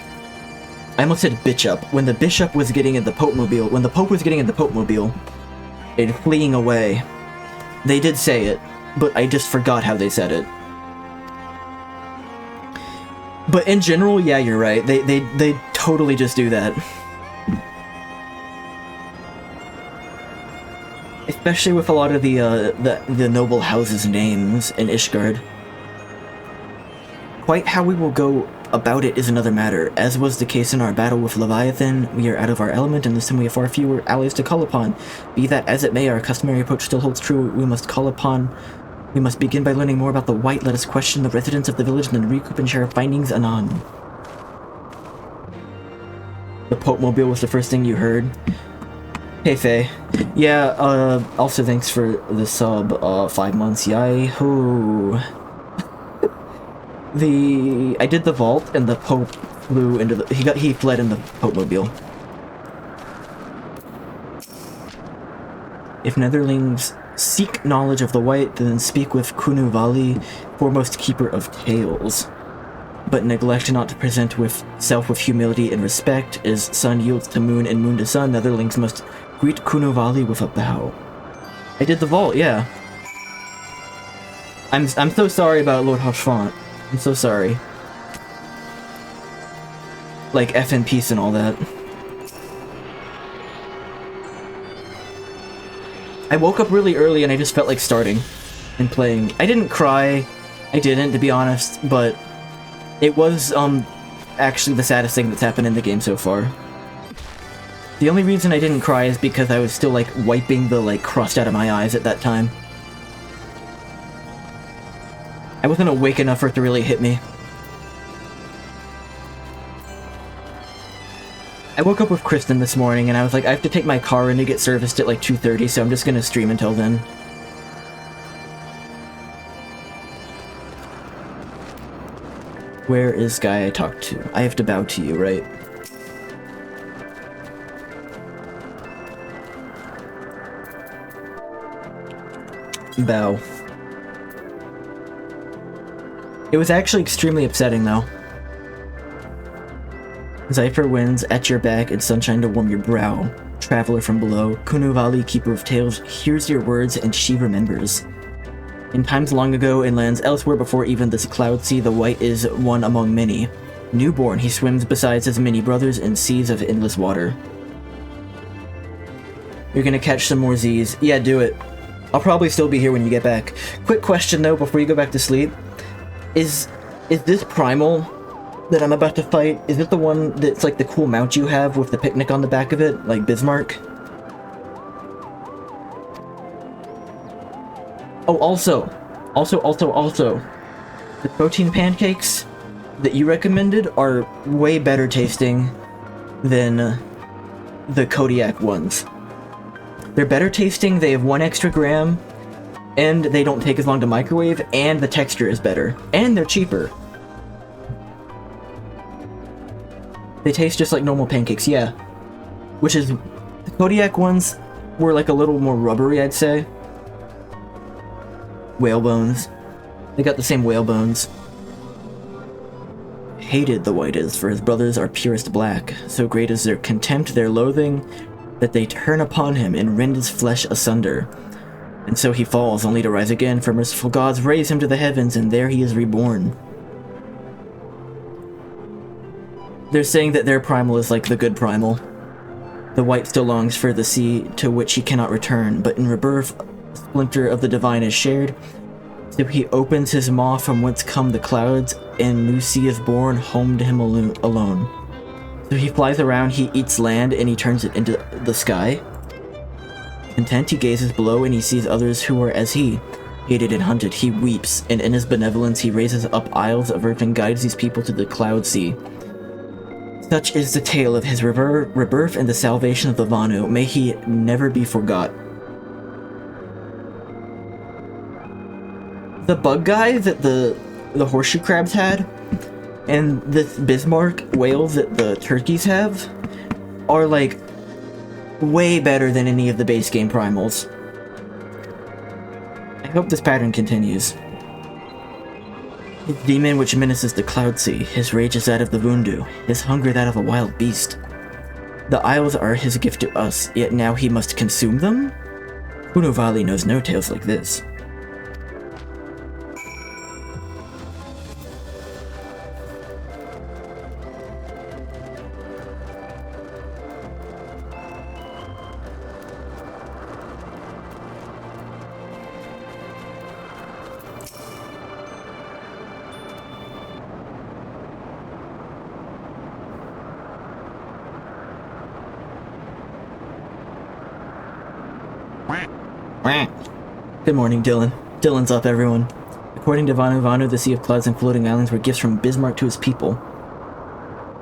A: I almost said bitch-up. When the bishop was getting in the Pope-mobile, when the Pope was getting in the Pope-mobile and fleeing away, they did say it, but I just forgot how they said it. But in general, yeah, you're right. They totally just do that. Especially with a lot of the noble houses' names in Ishgard. Quite how we will go about it is another matter. As was the case in our battle with Leviathan, we are out of our element, and this time we have far fewer allies to call upon. Be that as it may, our customary approach still holds true. We must begin by learning more about the White. Let us question the residents of the village, and then recoup and share our findings anon. The Pope-mobile was the first thing you heard. Hey, Faye. Yeah, also thanks for the sub, 5 months. Yahoo! I did the vault, and the Pope flew into the... He fled in the Pope-mobile. If netherlings seek knowledge of the White, then speak with Kunuvali, foremost keeper of tales. But neglect not to present with self with humility and respect. As sun yields to moon and moon to sun, netherlings must greet Kunuvali with a bow. I did the vault, yeah. I'm so sorry about Lord Hoshfont. I'm so sorry. Like, F in peace and all that. I woke up really early and I just felt like starting and playing. I didn't cry. I didn't, to be honest, but it was, actually the saddest thing that's happened in the game so far. The only reason I didn't cry is because I was still, like, wiping the, like, crust out of my eyes at that time. I wasn't awake enough for it to really hit me. I woke up with Kristen this morning and I was like, I have to take my car in to get serviced at like 2:30, so I'm just gonna stream until then. Where is guy I talked to? I have to bow to you, right? Bow. It was actually extremely upsetting, though. Zypher winds at your back and sunshine to warm your brow. Traveler from below, Kunuvali, keeper of tales, hears your words and she remembers. In times long ago, in lands elsewhere before even this cloud sea, the White is one among many. Newborn, he swims beside his many brothers in seas of endless water. You're gonna catch some more Z's. Yeah, do it. I'll probably still be here when you get back. Quick question, though, before you go back to sleep. Is this Primal that I'm about to fight, is it the one that's like the cool mount you have with the picnic on the back of it, like Bismarck? Oh, also, the protein pancakes, that you recommended are way better tasting than the Kodiak ones. They're better tasting, they have 1 extra gram, and they don't take as long to microwave, and the texture is better. And they're cheaper. They taste just like normal pancakes, yeah. Which is, the Kodiak ones were like a little more rubbery, I'd say. Whale bones. They got the same whale bones. Hated the white is, for his brothers are purest black. So great is their contempt, their loathing, that they turn upon him and rend his flesh asunder. And so he falls, only to rise again, for merciful gods raise him to the heavens, and there he is reborn. They're saying that their primal is like the good primal. The white still longs for the sea to which he cannot return, but in rebirth, a splinter of the divine is shared. So he opens his maw from whence come the clouds, and new sea is born home to him alone. So he flies around, he eats land, and he turns it into the sky. Content, he gazes below, and he sees others who are as he. Hated and hunted, he weeps, and in his benevolence he raises up isles of earth and guides these people to the cloud sea. Such is the tale of his rebirth and the salvation of the Vanu. May he never be forgot. The bug guy that the horseshoe crabs had, and the Bismarck whales that the turkeys have, are like way better than any of the base game primals. I hope this pattern continues. His demon which menaces the cloud sea, his rage is that of the Vundu, his hunger that of a wild beast. The isles are his gift to us, yet now he must consume them? Unuvali knows no tales like this. Good morning, Dylan. Dylan's up, everyone. According to Vanu, the Sea of Clouds and Floating Islands were gifts from Bismarck to his people.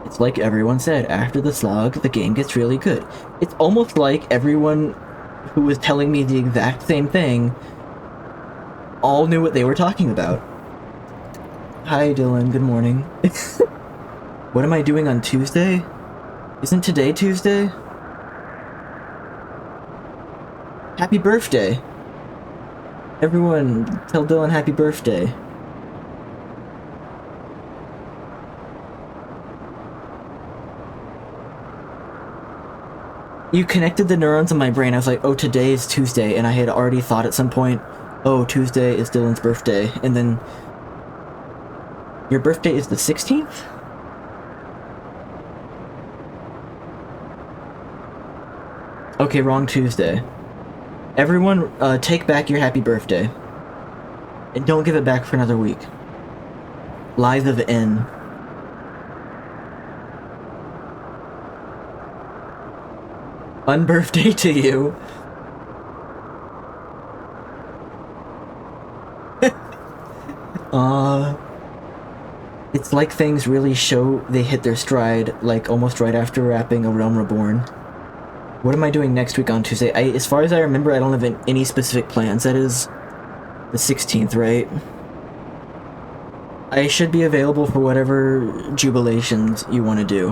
A: It's like everyone said, after the slog, the game gets really good. It's almost like everyone who was telling me the exact same thing all knew what they were talking about. Hi, Dylan. Good morning. What am I doing on Tuesday? Isn't today Tuesday? Happy birthday! Everyone, tell Dylan happy birthday. You connected the neurons in my brain. I was like, oh, today is Tuesday, and I had already thought at some point, oh, Tuesday is Dylan's birthday, and then... Your birthday is the 16th? Okay, wrong Tuesday. Everyone, take back your happy birthday. And don't give it back for another week. Lies of N. Unbirthday to you. It's like things really show they hit their stride, like almost right after wrapping A Realm Reborn. What am I doing next week on Tuesday? As far as I remember, I don't have any specific plans. That is the 16th, right? I should be available for whatever jubilations you want to do.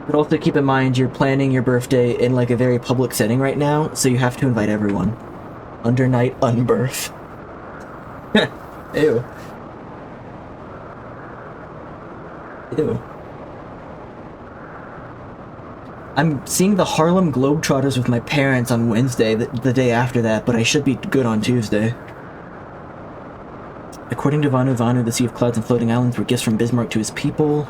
A: But also keep in mind, you're planning your birthday in like a very public setting right now, so you have to invite everyone. Under night unbirth. Ew. Ew. I'm seeing the Harlem Globetrotters with my parents on Wednesday, the day after that, but I should be good on Tuesday. According to Vanu, the Sea of Clouds and Floating Islands were gifts from Bismarck to his people.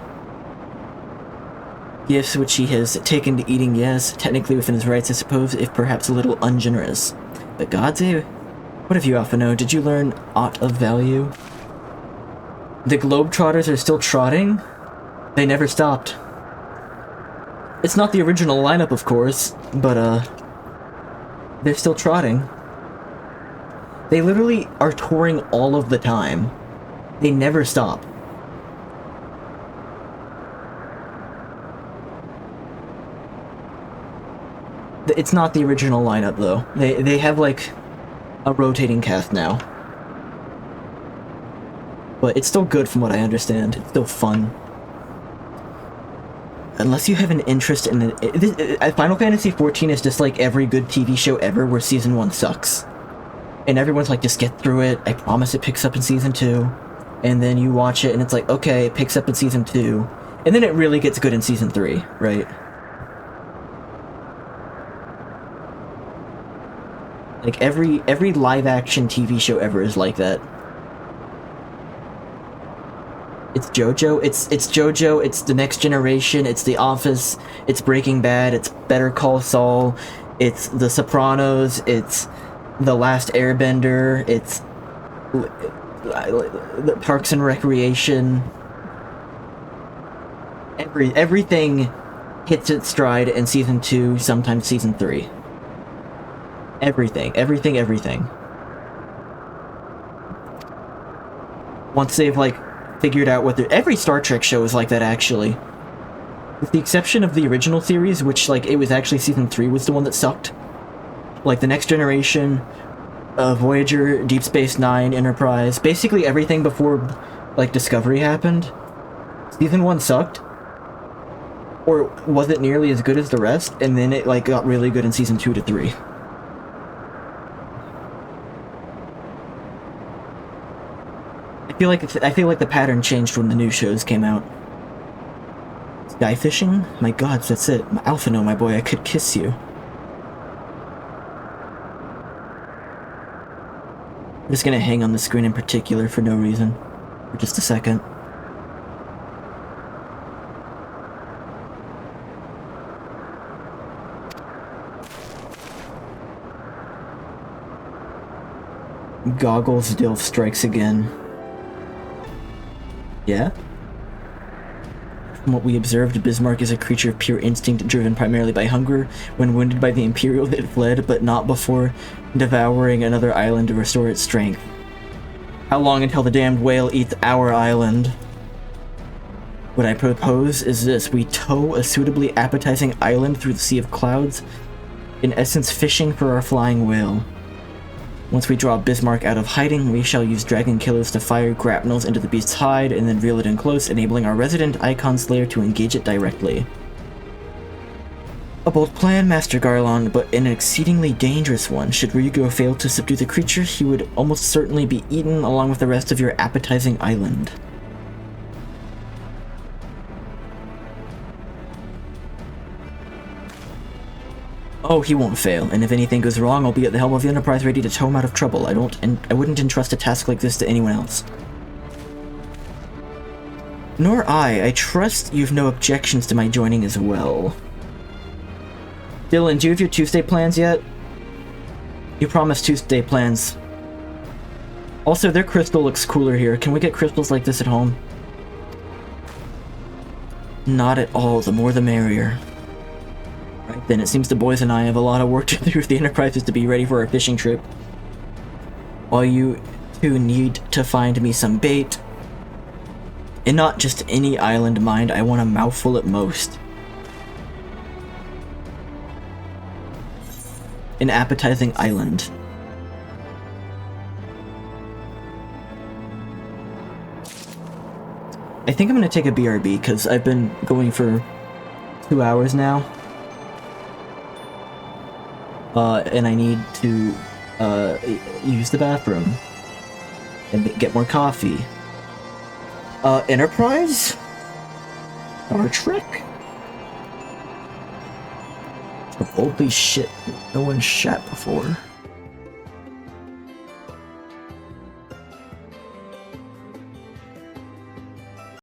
A: Gifts which he has taken to eating, yes, technically within his rights, I suppose, if perhaps a little ungenerous. But gods, what have you, Alphano? Did you learn aught of value? The Globetrotters are still trotting? They never stopped. It's not the original lineup, of course, but, they're still trotting. They literally are touring all of the time. They never stop. It's not the original lineup though. They have like a rotating cast now. But it's still good from what I understand. It's still fun. Unless you have an interest in it. Final Fantasy XIV is just like every good TV show ever where Season 1 sucks. And everyone's like, just get through it. I promise it picks up in Season 2. And then you watch it and it's like, okay, it picks up in Season 2. And then it really gets good in Season 3, right? Like every live-action TV show ever is like that. It's JoJo, it's JoJo, it's The Next Generation, it's The Office, it's Breaking Bad, it's Better Call Saul, it's The Sopranos, it's The Last Airbender, it's the Parks and Recreation. Everything hits its stride in Season 2, sometimes Season 3. Everything. Once they've, like, figured out what every Star Trek show is like that, actually. With the exception of the original series, which, like, it was actually Season 3 was the one that sucked. Like, The Next Generation, Voyager, Deep Space Nine, Enterprise, basically everything before, like, Discovery happened. Season 1 sucked. Or wasn't nearly as good as the rest, and then it, like, got really good in Season 2 to 3. I feel like the pattern changed when the new shows came out. Sky fishing? My god, that's it. Alphino, my boy, I could kiss you. I'm just gonna hang on the screen in particular for no reason. For just a second. Goggles Dilf strikes again. Yeah? From what we observed, Bismarck is a creature of pure instinct, driven primarily by hunger. When wounded by the Imperial, it fled, but not before devouring another island to restore its strength. How long until the damned whale eats our island? What I propose is this. We tow a suitably appetizing island through the Sea of Clouds, in essence fishing for our flying whale. Once we draw Bismarck out of hiding, we shall use dragon killers to fire grapnels into the beast's hide and then reel it in close, enabling our resident Icon Slayer to engage it directly. A bold plan, Master Garlon, but an exceedingly dangerous one. Should Ryugo fail to subdue the creature, he would almost certainly be eaten along with the rest of your appetizing island. Oh, he won't fail, and if anything goes wrong, I'll be at the helm of the Enterprise ready to tow him out of trouble. I wouldn't entrust a task like this to anyone else. Nor I trust you've no objections to my joining as well. Dylan, do you have your Tuesday plans yet? You promised Tuesday plans. Also, their crystal looks cooler here. Can we get crystals like this at home? Not at all. The more the merrier. Right then, it seems the boys and I have a lot of work to do if the Enterprise is to be ready for our fishing trip. All you two need to find me some bait. And not just any island, mind. I want a mouthful at most. An appetizing island. I think I'm gonna take a BRB because I've been going for 2 hours now. And I need to use the bathroom and get more coffee. Enterprise? Star Trek? Holy shit, no one shat before.